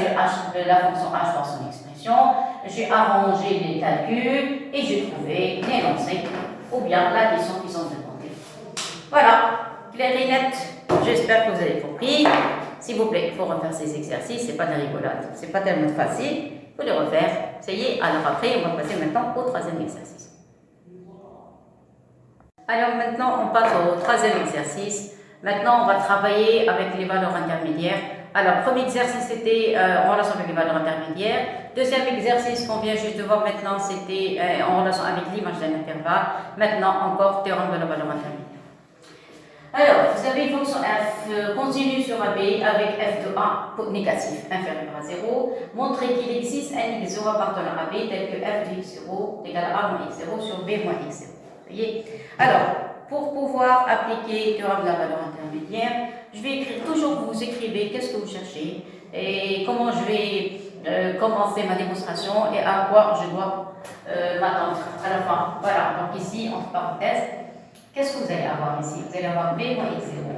la fonction h par son expression, j'ai arrangé les calculs, et j'ai trouvé l'énoncé, ou bien la question qu'ils ont demandé. Voilà, clair et net, j'espère que vous avez compris. S'il vous plaît, il faut refaire ces exercices, c'est pas de rigolade, c'est pas tellement facile, il faut les refaire. Ça y est, alors après, on va passer maintenant au troisième exercice. Alors maintenant, on passe au troisième exercice. Maintenant, on va travailler avec les valeurs intermédiaires Alors, premier exercice, c'était en relation avec les valeurs intermédiaires. Deuxième exercice qu'on vient juste de voir maintenant, c'était en relation avec l'image d'un intervalle. Maintenant, encore théorème de la valeur intermédiaire. Alors, vous avez une fonction f continue sur AB avec f de a négatif inférieur à 0. Montrez qu'il existe un x0 appartenant à B tel que f de x0 égale à moins x0 sur b moins x0. Vous voyez? Alors, pour pouvoir appliquer le théorème de la valeur intermédiaire, je vais écrire toujours, vous écrivez qu'est-ce que vous cherchez et comment je vais commencer ma démonstration et à quoi je dois m'attendre à la fin. Voilà, donc ici, entre parenthèses, qu'est-ce que vous allez avoir ici? Vous allez avoir b moins x0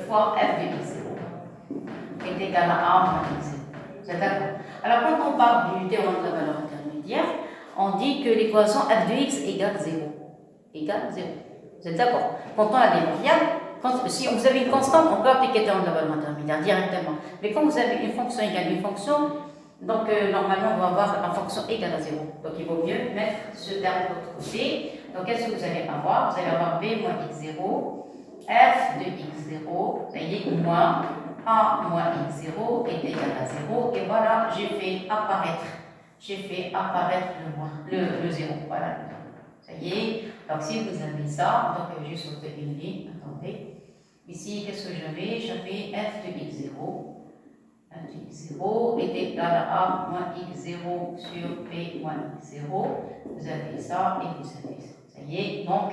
fois f de x0 est égal à a moins x0. Vous êtes d'accord? Alors, quand on parle du théorème de la valeur intermédiaire, on dit que l'équation f de x égale 0. Égale 0. Vous êtes d'accord? Quand on a des variables, si vous avez une constante, on peut appliquer le théorème de la valeur intermédiaire directement. Mais quand vous avez une fonction égale une fonction, donc normalement on va avoir la fonction égale à 0. Donc il vaut mieux mettre ce terme de l'autre côté. Donc qu'est-ce que vous allez avoir? Vous allez avoir b moins x0, f de x0, vous voyez, moins a moins x0 est égal à 0. Et voilà, j'ai fait apparaître le 0. Voilà. Ça y est. Donc si vous avez ça, donc juste vous avez une ligne, attendez. Ici, qu'est-ce que j'avais? J'avais f de x0. F de x0 est égal à a moins x0 sur b moins x0. Vous avez ça et vous avez ça. Ça y est. Donc,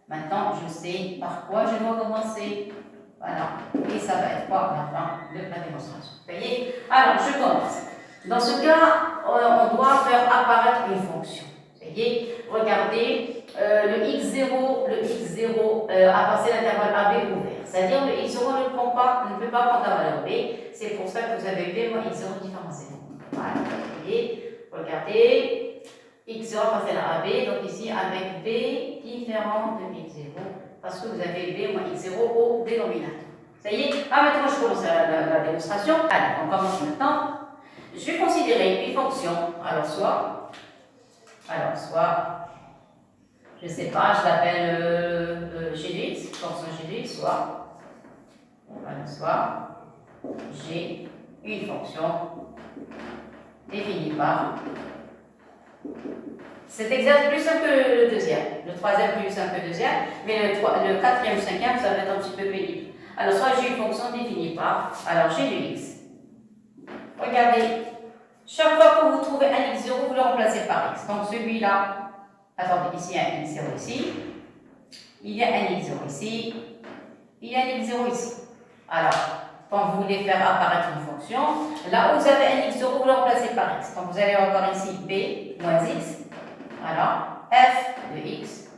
maintenant, je sais par quoi je dois commencer. Voilà. Et ça va être par la fin de la démonstration. Vous voyez? Alors, je commence. Dans ce cas, on doit faire apparaître une fonction. Vous voyez? Regardez, le x0 a passé l'intervalle AB ouvert. C'est-à-dire le x0 ne peut pas prendre la valeur B. C'est pour ça que vous avez B moins x0 différent 0. Voilà. Vous voyez? Regardez, x0 a passé la AB, donc ici avec B différent de x0, parce que vous avez B moins x0 au dénominateur. Ça y est? Ah, maintenant je commence la démonstration. Allez, on commence maintenant. Je vais considérer une fonction. Alors, soit, je ne sais pas, je l'appelle g de x, fonction g de x, soit j'ai une fonction définie par. Cet exercice est plus simple que le deuxième, le troisième plus simple que le deuxième, mais le quatrième, cinquième, ça va être un petit peu pénible. Alors, soit j'ai une fonction définie par, alors g de x. Regardez, chaque fois que vous trouvez un x0, vous le remplacez par x. Donc celui-là, attendez, ici il y a un x0 ici, il y a un x0 ici, il y a un x0 ici. Alors, quand vous voulez faire apparaître une fonction, là où vous avez un x0, vous le remplacez par x. Donc vous allez avoir ici b moins x, voilà, f de x,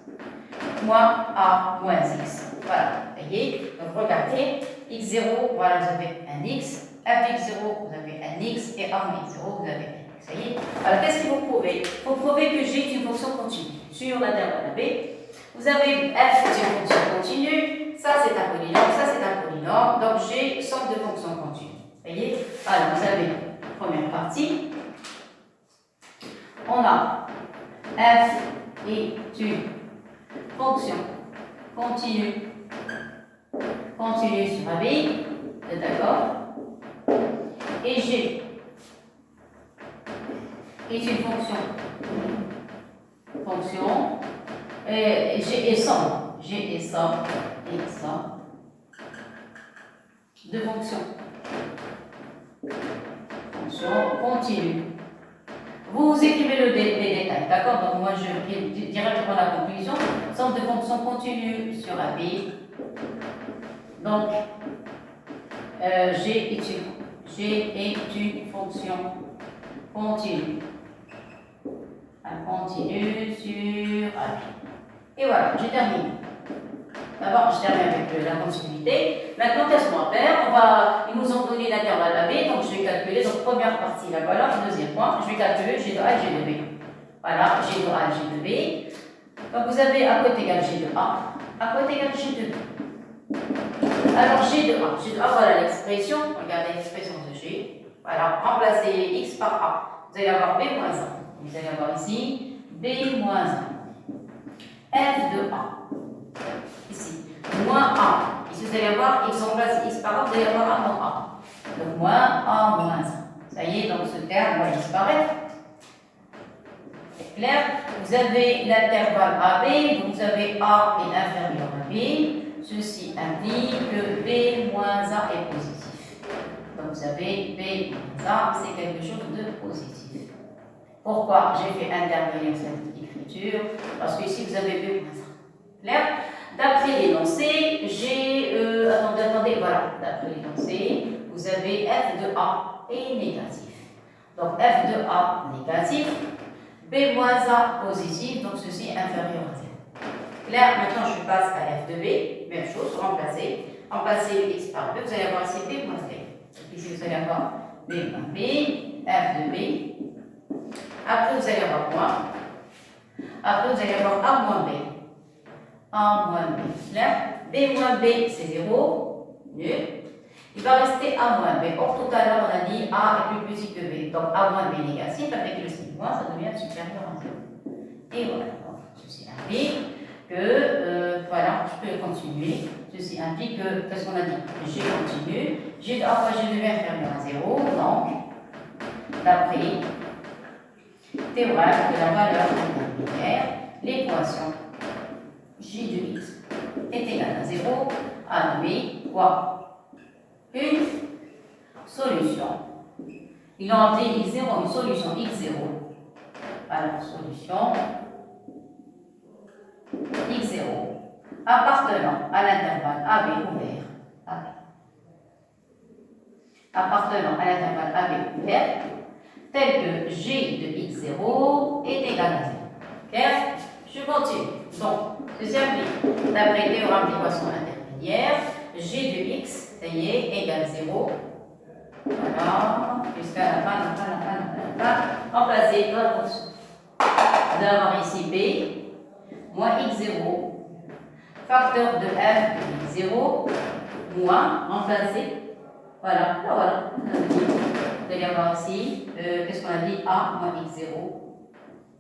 moins a moins x. Voilà, vous voyez? Donc regardez, x0, voilà, vous avez un x. F de x0, vous avez un x, et A moins x0, vous avez un x. Ça y est? Alors, qu'est-ce qu'il faut prouver? Il faut prouver que G est une fonction continue. Sur l'intervalle AB, vous avez F est une fonction continue, ça c'est un polynôme, ça c'est un polynôme, donc G somme de fonctions continues. Vous voyez? Alors, vous avez première partie, on a F est une fonction continue sur AB, vous êtes d'accord? Et G est une fonction G est somme de fonctions continue. Vous écrivez les détails, d'accord? Donc moi je vais directement la conclusion. Somme de fonctions continues sur AB. Donc G est une fonction continue. Continue sur AB. Et voilà, j'ai terminé. D'abord, je termine avec la continuité. Maintenant, qu'est-ce qu'on va faire? Ils nous ont donné l'intervalle AB, donc je vais calculer. Donc, première partie, la voilà. Deuxième point, je vais calculer G de A et G de B. Voilà, G de A et G de B. Donc, vous avez A côté égal G de A, A côté égal G de B. Alors, G de A, voilà l'expression. Regardez l'expression de G. Voilà, remplacez X par A. Vous allez avoir B moins 1. Vous allez avoir ici B moins 1. F de A. Ici. Moins A. Ici, vous allez avoir x remplace x par a, vous allez avoir a moins a. Donc moins a moins 1. Ça y est, donc ce terme va disparaître. C'est clair? Vous avez l'intervalle AB, donc vous avez A est inférieur à B. Ceci implique que B moins A est positif. Donc vous avez B moins A, c'est quelque chose de positif. Pourquoi j'ai fait intervenir cette écriture? Parce que ici vous avez B moins A. Clair? D'après l'énoncé, j'ai. Attendez, voilà. D'après l'énoncé, vous avez F de A est négatif. Donc F de A négatif, B moins A positif, donc ceci est inférieur à 0. Clair? Maintenant je passe à F de B, même chose, remplacer. Remplacer x par B, vous allez avoir ici B moins B. Donc ici vous allez avoir B moins B, F de B. Après vous allez avoir moins. Après vous allez avoir A moins B. A moins B. Clair? B moins B c'est 0. Nul. Il va rester A moins B. Or, tout à l'heure, on a dit A est plus petit que B. Donc, A moins B négatif, avec le signe moins, ça devient supérieur à 0. Et voilà. Donc, ceci implique que, voilà, je peux continuer. Ceci implique que, qu'est-ce qu'on a dit? G continue. G de A fois G devient inférieur à 0. Donc, d'après théorème de la valeur intermédiaire, l'équation J de x est égale à 0 admet quoi? Une solution. Il a appelé x0 une solution x0. Alors, solution x0 appartenant à l'intervalle AB ouvert. AB. Appartenant à l'intervalle AB ouvert, tel que g de x0 est égal à 0. Clair? Je continue. Donc, ceci implique, d'après le théorème d'équation intermédiaire, g de x, ça y est, égale 0. Voilà, jusqu'à la fin. Remplacer dans la fonction. Vous allez avoir ici b moins x0, facteur de f de x0, moins, remplacer. Voilà, voilà. Vous allez avoir ici, qu'est-ce qu'on a dit? A moins x0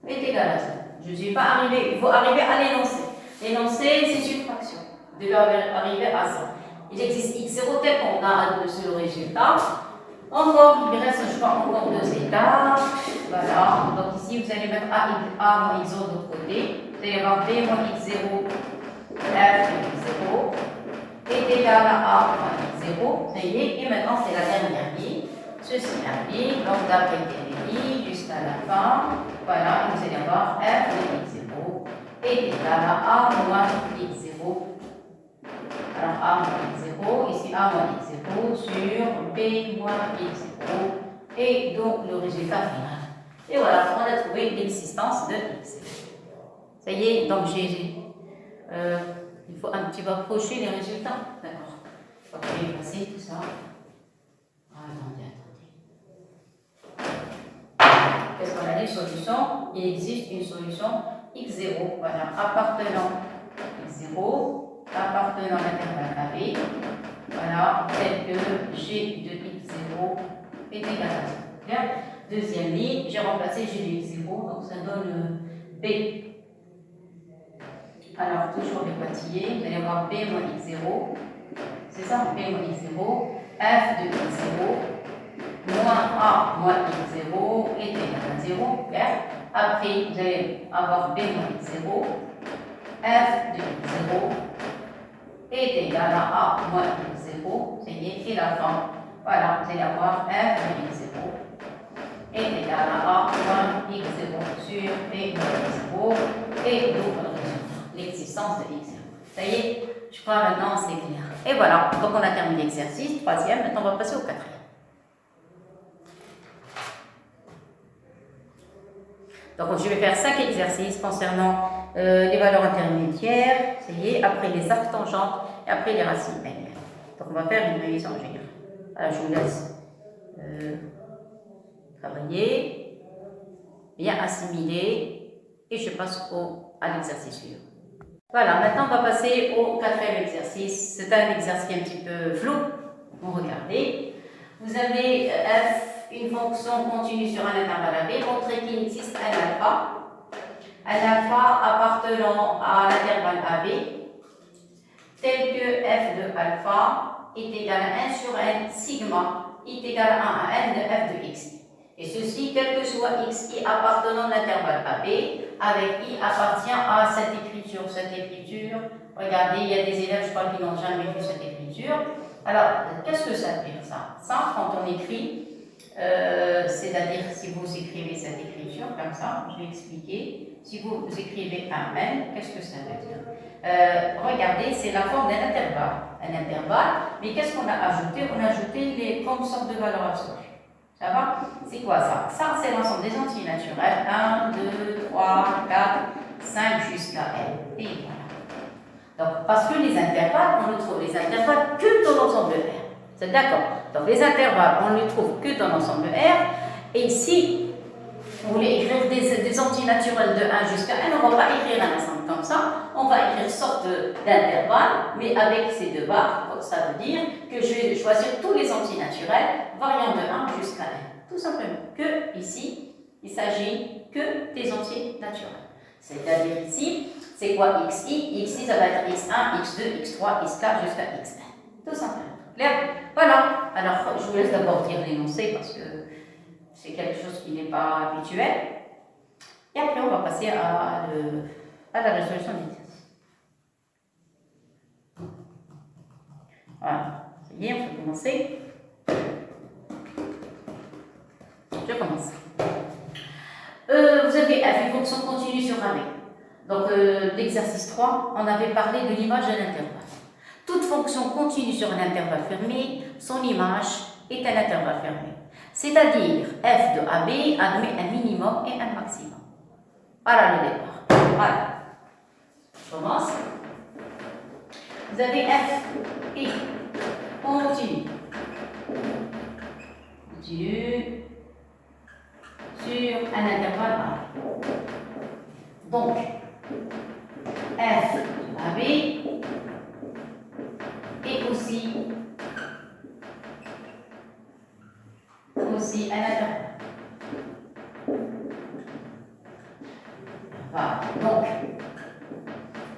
est égal à 0. Je ne suis pas arrivé, il faut arriver à l'énoncé. L'énoncé, c'est une fraction. Vous devez arriver à ça. Il existe x0 tel qu'on a sur le résultat. Encore, il reste, je crois, encore 2 étapes. Voilà. Donc ici, vous allez mettre A moins x0 de l'autre côté. Vous allez avoir B moins x0, F de x0 est égal à A moins x0. Ça y est. Et maintenant, c'est la dernière ligne. Ceci implique, donc d'après Théorie, jusqu'à la fin, voilà, vous allez avoir F de x0 est égal à A moins x0. Alors A moins x0, ici A moins x0 sur B moins x0, et donc le résultat final. Et voilà, on a trouvé l'existence de x0. Ça y est, donc il faut un petit peu approcher les résultats. D'accord. Ok, je vais passer tout ça. Attendez. Qu'est-ce qu'on a dit? Solution. Il existe une solution x0, voilà, appartenant x0. Appartenant à l'intervalle AB, voilà, tel que G de x0 est égal à 0. Deuxième ligne, j'ai remplacé G de x0, donc ça donne B. Alors, toujours les pointillés, vous allez avoir B moins x0, c'est ça, B moins x0, F de x0, moins A moins x0 est égal à 0, clair. Après, vous allez avoir B moins x0, F de x0 est égal à A moins x0, c'est bien, et la fin, voilà, vous allez avoir F de x0 est égal à A moins x0 sur B moins x0, et donc l'existence de x0. Ça y est, je crois maintenant c'est clair. Et voilà, donc on a terminé l'exercice, troisième, maintenant on va passer au quatrième. Donc je vais faire 5 exercices concernant les valeurs intermédiaires, ça y est, après les arcs tangentes et après les racines linéaires. Donc on va faire une révision générale. Alors je vous laisse travailler, bien assimiler, et je passe à l'exercice suivant. Voilà, maintenant on va passer au quatrième exercice. C'est un exercice un petit peu flou. Bon, regardez. Vous avez f, une fonction continue sur un intervalle AB, montrez qu'il existe un alpha appartenant à l'intervalle AB, tel que f de alpha est égal à 1 sur n sigma est égal à 1 à n de f de xi. Et ceci, quel que soit xi appartenant à l'intervalle AB, avec i appartient à cette écriture. Cette écriture, regardez, il y a des élèves, je crois, qui n'ont jamais vu cette écriture. Alors, qu'est-ce que ça veut dire ça? Ça, quand on écrit, c'est-à-dire si vous écrivez cette écriture comme ça, je vais expliquer. Si vous écrivez un n, qu'est-ce que ça veut dire? Regardez, c'est la forme d'un intervalle. Un intervalle, mais qu'est-ce qu'on a ajouté? On a ajouté les comme sorte de valeurs absolues. Ça va? C'est quoi ça? Ça, c'est l'ensemble des entiers naturels. 1, 2, 3, 4, 5 jusqu'à n. Et voilà. Donc, parce que les intervalles, on ne trouve les intervalles que dans l'ensemble R. C'est d'accord? Donc, les intervalles, on ne les trouve que dans l'ensemble R. Et si vous voulez écrire des entiers naturels de 1 jusqu'à n, on ne va pas écrire un ensemble comme ça. On va écrire une sorte d'intervalle, mais avec ces deux barres. Donc, ça veut dire que je vais choisir tous les entiers naturels variant de 1 jusqu'à n. Tout simplement. Que ici, il s'agit que des entiers naturels. C'est-à-dire ici, c'est quoi xi? Xi, ça va être x1, x2, x3, xk jusqu'à xn. Tout simplement. Clair? Voilà. Alors, je vous laisse d'abord dire l'énoncé parce que c'est quelque chose qui n'est pas habituel. Et après, on va passer à la résolution des exercices. Voilà. Ça y est, on peut commencer. Je commence. Vous avez f, une fonction continue sur AB. Donc, l'exercice 3, on avait parlé de l'image de l'intervalle. Toute fonction continue sur un intervalle fermé, son image est un intervalle fermé. C'est-à-dire, f de AB admet un minimum et un maximum. Voilà le départ. Voilà. Je commence. Vous avez f qui continue sur un intervalle A. Donc, f de AB est aussi un intervalle. Voilà. Donc,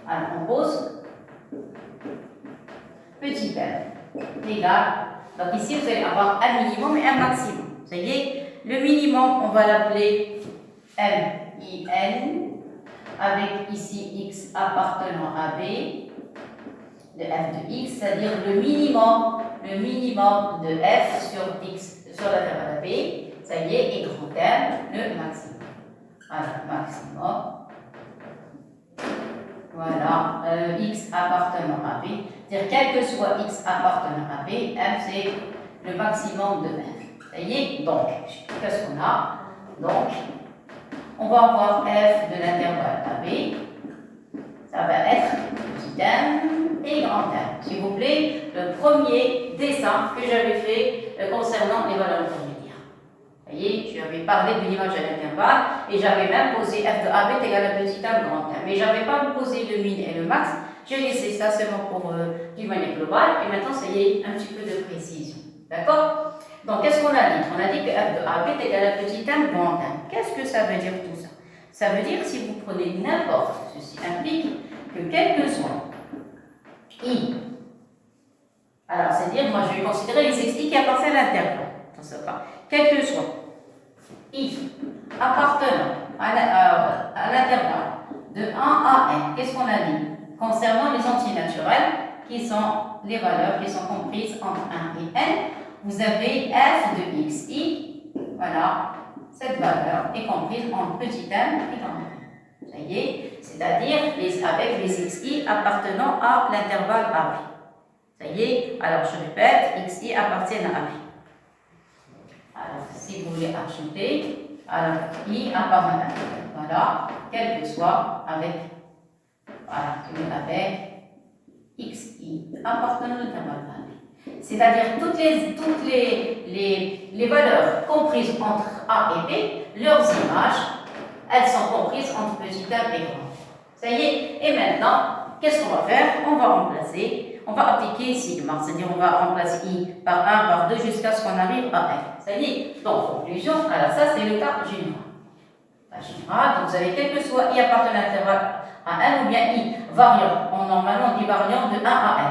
alors on pose petit m égal. Donc ici, vous allez avoir un minimum et un maximum. Ça y est, le minimum, on va l'appeler MIN, avec ici x appartenant à B, de f de x, c'est-à-dire le minimum de f sur x, sur l'intervalle AB, ça y est, et grand M, le maximum. Alors, maximum. Voilà, x appartenant à B, c'est-à-dire quel que soit x appartenant à B, M c'est le maximum de f. Ça y est, donc, qu'est-ce qu'on a? Donc, on va avoir f de l'intervalle AB, ça va être petit m et grand M. S'il vous plaît, le premier dessin que j'avais fait concernant les valeurs intermédiaires. Vous voyez, je avais parlé de l'image de l'intervalle et j'avais même posé f de AB égale à petit m grand M. Mais je n'avais pas posé le min et le max, j'ai laissé ça seulement pour d'une manière globale et maintenant ça y est, un petit peu de précision. D'accord? Donc qu'est-ce qu'on a dit? On a dit que f de AB est égal à petit m grand M. Qu'est-ce que ça veut dire tout ça? Ça veut dire si vous prenez n'importe, ceci implique que quel que soit i, alors c'est-à-dire, moi je vais considérer les xi qui appartiennent à l'intervalle, dans ce cas, quel que soit i appartenant à l'intervalle de 1 à n, qu'est-ce qu'on a dit? Concernant les entiers naturels, qui sont les valeurs qui sont comprises entre 1 et n, vous avez f de xi, voilà, cette valeur est comprise entre petit m et grand m. Ça y est, c'est-à-dire avec les xi appartenant à l'intervalle AB. Ça y est, alors je répète, xi appartiennent à AB. Alors, si vous voulez ajouter, alors i appartient à AB. Voilà, quel que soit avec, voilà, avec xi appartenant à l'intervalle AB. C'est-à-dire toutes les valeurs comprises entre A et B, leurs images, elles sont comprises entre petit m et grand M. Ça y est, et maintenant, qu'est-ce qu'on va faire? On va remplacer, on va appliquer sigma, c'est-à-dire on va remplacer i par 1, par 2 jusqu'à ce qu'on arrive à n. Ça y est, donc conclusion, alors ça c'est le cas général. La générale, donc vous avez quel que soit i appartenant à n ou bien i variant. Normalement, on dit variant de 1 à n.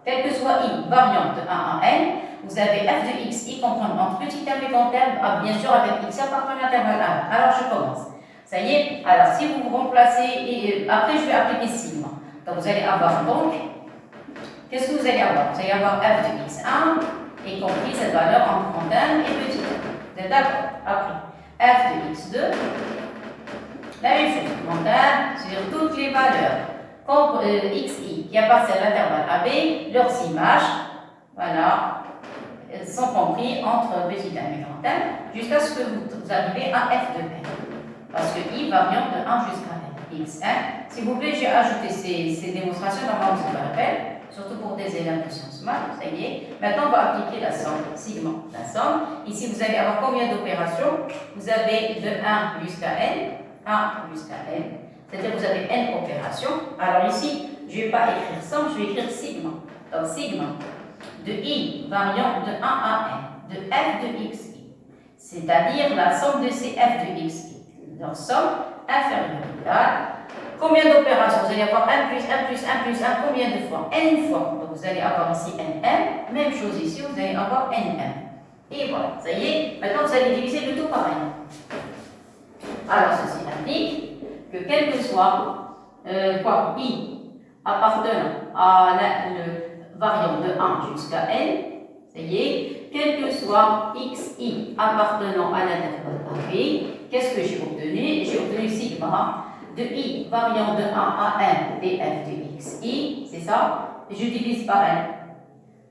Quel que soit i variant de 1 à n, vous avez f de x, i comprendre entre petit terme et grand terme, bien sûr avec x appartenant à l'intervalle 1. Alors je commence. Ça y est, alors si vous vous remplacez, après je vais appliquer sigma. Donc vous allez avoir donc, qu'est-ce que vous allez avoir? Vous allez avoir f de x1, y compris cette valeur entre grand terme et petit terme. Vous êtes d'accord? Après, f de x2, la même chose, grand terme sur toutes les valeurs. Comme xi qui appartiennent à l'intervalle AB, leurs images, voilà, sont compris entre petit terme et grand terme, jusqu'à ce que vous arrivez à f de n. Parce que i variant de 1 jusqu'à n. x1. S'il vous plaît, j'ai ajouté ces démonstrations, normalement vous le rappelle, surtout pour des élèves de sciences maths, ça y est. Maintenant, on va appliquer la somme, sigma, la somme. Ici, vous allez avoir combien d'opérations? Vous avez de 1 jusqu'à n, 1 jusqu'à n, c'est-à-dire que vous avez n opérations. Alors ici, je ne vais pas écrire somme, je vais écrire sigma. Donc sigma de i variant de 1 à n, de f de xi, c'est-à-dire la somme de ces f de xi. Leur somme inférieure ou égale. Combien d'opérations? Vous allez avoir 1 plus 1 plus 1 plus 1, combien de fois? N fois. Donc vous allez avoir ici nm, même chose ici, vous allez avoir nm. Et voilà, ça y est, maintenant vous allez diviser le tout par n. Alors ceci implique que quel que soit i appartenant à le variant de 1 jusqu'à n, ça y est, quel que soit xi appartenant à l'intervalle AB, qu'est-ce que j'ai obtenu? J'ai obtenu sigma de i variant de 1 à n df de xi, c'est ça? Je divise par n.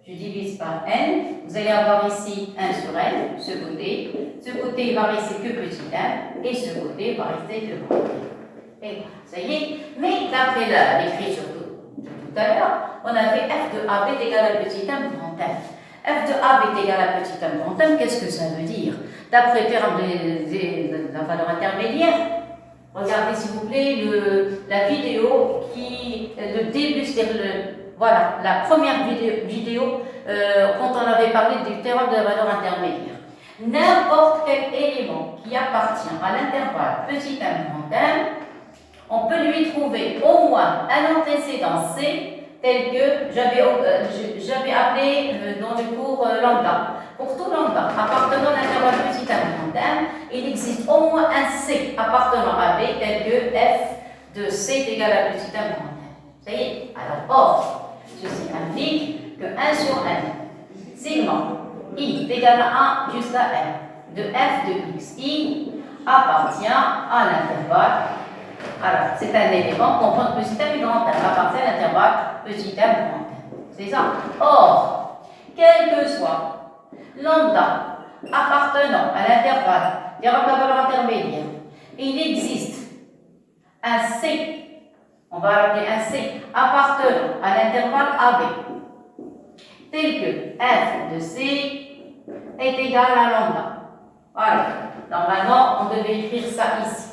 Je divise par n. Vous allez avoir ici 1 sur n, ce côté. Ce côté va rester que petit m, et ce côté va rester que grand m. Et voilà, ça y est. Mais d'après l'écriture de tout à l'heure, on a fait f de ab est égal à petit m grand m. f de ab est égal à petit m grand m, qu'est-ce que ça veut dire? D'après le terme de la valeur intermédiaire, regardez s'il vous plaît la vidéo le début, c'est-à-dire voilà, la première vidéo quand on avait parlé du théorème de la valeur intermédiaire. N'importe quel élément qui appartient à l'intervalle petit m grand m, on peut lui trouver au moins un antécédent c tel que j'avais appelé dans le cours lambda. Pour tout lambda appartenant à l'intervalle petit m grand m, il existe au moins un c appartenant à b tel que f de c est égal à petit m grand m. Ça y est? Alors, or, ceci implique que 1 sur n, sigma i est égal à 1 jusqu'à n de f de xi appartient à l'intervalle. Alors, c'est un élément comprendre petit m et grand m, appartient à l'intervalle petit m grand m. C'est ça. Or, quel que soit lambda appartenant à l'intervalle, la valeur intermédiaire, il existe un c, on va l'appeler un c, appartenant à l'intervalle AB, tel que f de c est égal à lambda. Voilà. Normalement, on devait écrire ça ici.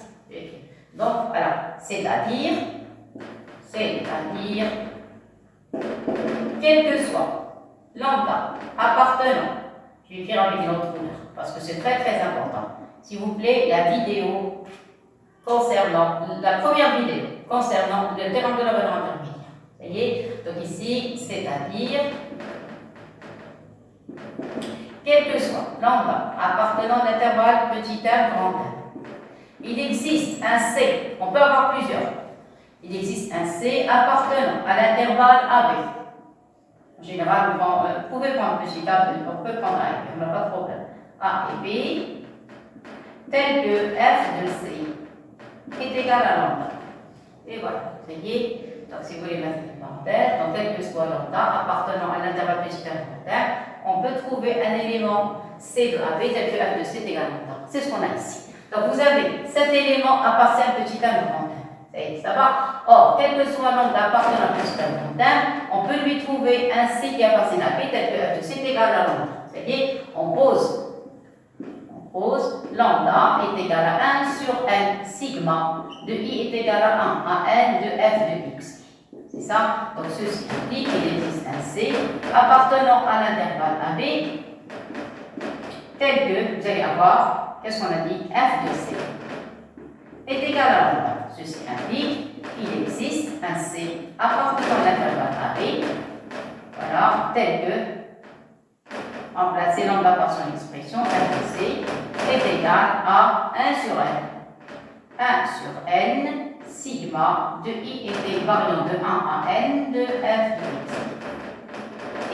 Donc, voilà. C'est-à-dire, quel que soit lambda appartenant, je vais écrire avec une autre couleur, parce que c'est très très important. S'il vous plaît, la vidéo concernant, la première vidéo concernant le théorème de la valeur intermédiaire. Vous voyez? Donc ici, c'est-à-dire, quel que soit lambda appartenant à l'intervalle petit m grand m, il existe un c, on peut avoir plusieurs. Il existe un c appartenant à l'intervalle AB. En général, vous pouvez prendre petit a, on peut prendre A, on n'a pas de problème. A et B, tel que f de c est égal à lambda. Et voilà, vous voyez, donc si vous voulez mettre une parenthèse, donc quel que soit lambda appartenant à l'intervalle petit m grand m, on peut trouver un élément c de AB tel que f de c est égal à lambda. C'est ce qu'on a ici. Donc vous avez cet élément appartient à petit m grand m. Ça va? Or, quel que soit lambda appartenant à petit m grand m, on peut lui trouver un c qui appartient à B tel que f de c est égal à lambda. C'est-à-dire, on pose lambda est égal à 1 sur n sigma de i est égal à 1 à n de f de x. C'est ça? Donc ceci implique qu'il existe un c appartenant à l'intervalle AB tel que vous allez avoir, qu'est-ce qu'on a dit? F de c est égal à lambda. Ceci implique il existe un C appartenant à l'intervalle AB, voilà, tel que, remplacer lambda par son expression, f de C est égal à 1 sur n. 1 sur n, sigma de I était variant de 1 à n de f de x.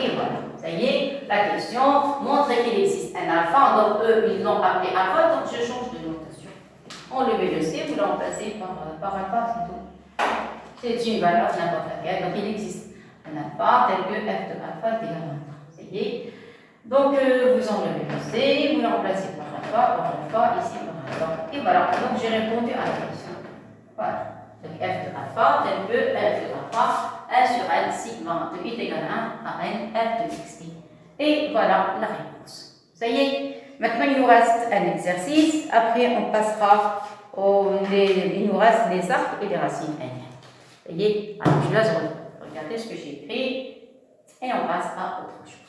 Et voilà, ça y est, la question montre qu'il existe un alpha, donc eux, ils l'ont appelé alpha, donc je change de notation. Enlevez le C, vous le remplacez par alpha, c'est tout. C'est une valeur n'importe laquelle, donc il existe un alpha tel que f de alpha est égal à 1. Ça y est. Donc vous enlevez le C, vous le remplacez par alpha, ici par alpha. Et voilà, donc j'ai répondu à la question. Voilà. Donc f de alpha tel que f de alpha, 1 sur n, sigma de i égale 1 à n, f de x. Et voilà la réponse. Ça y est. Maintenant, il nous reste un exercice. Après, on passera il nous reste les arcs et les racines n. Ça y est. Alors, je laisse regarder ce que j'ai écrit et on passe à autre chose.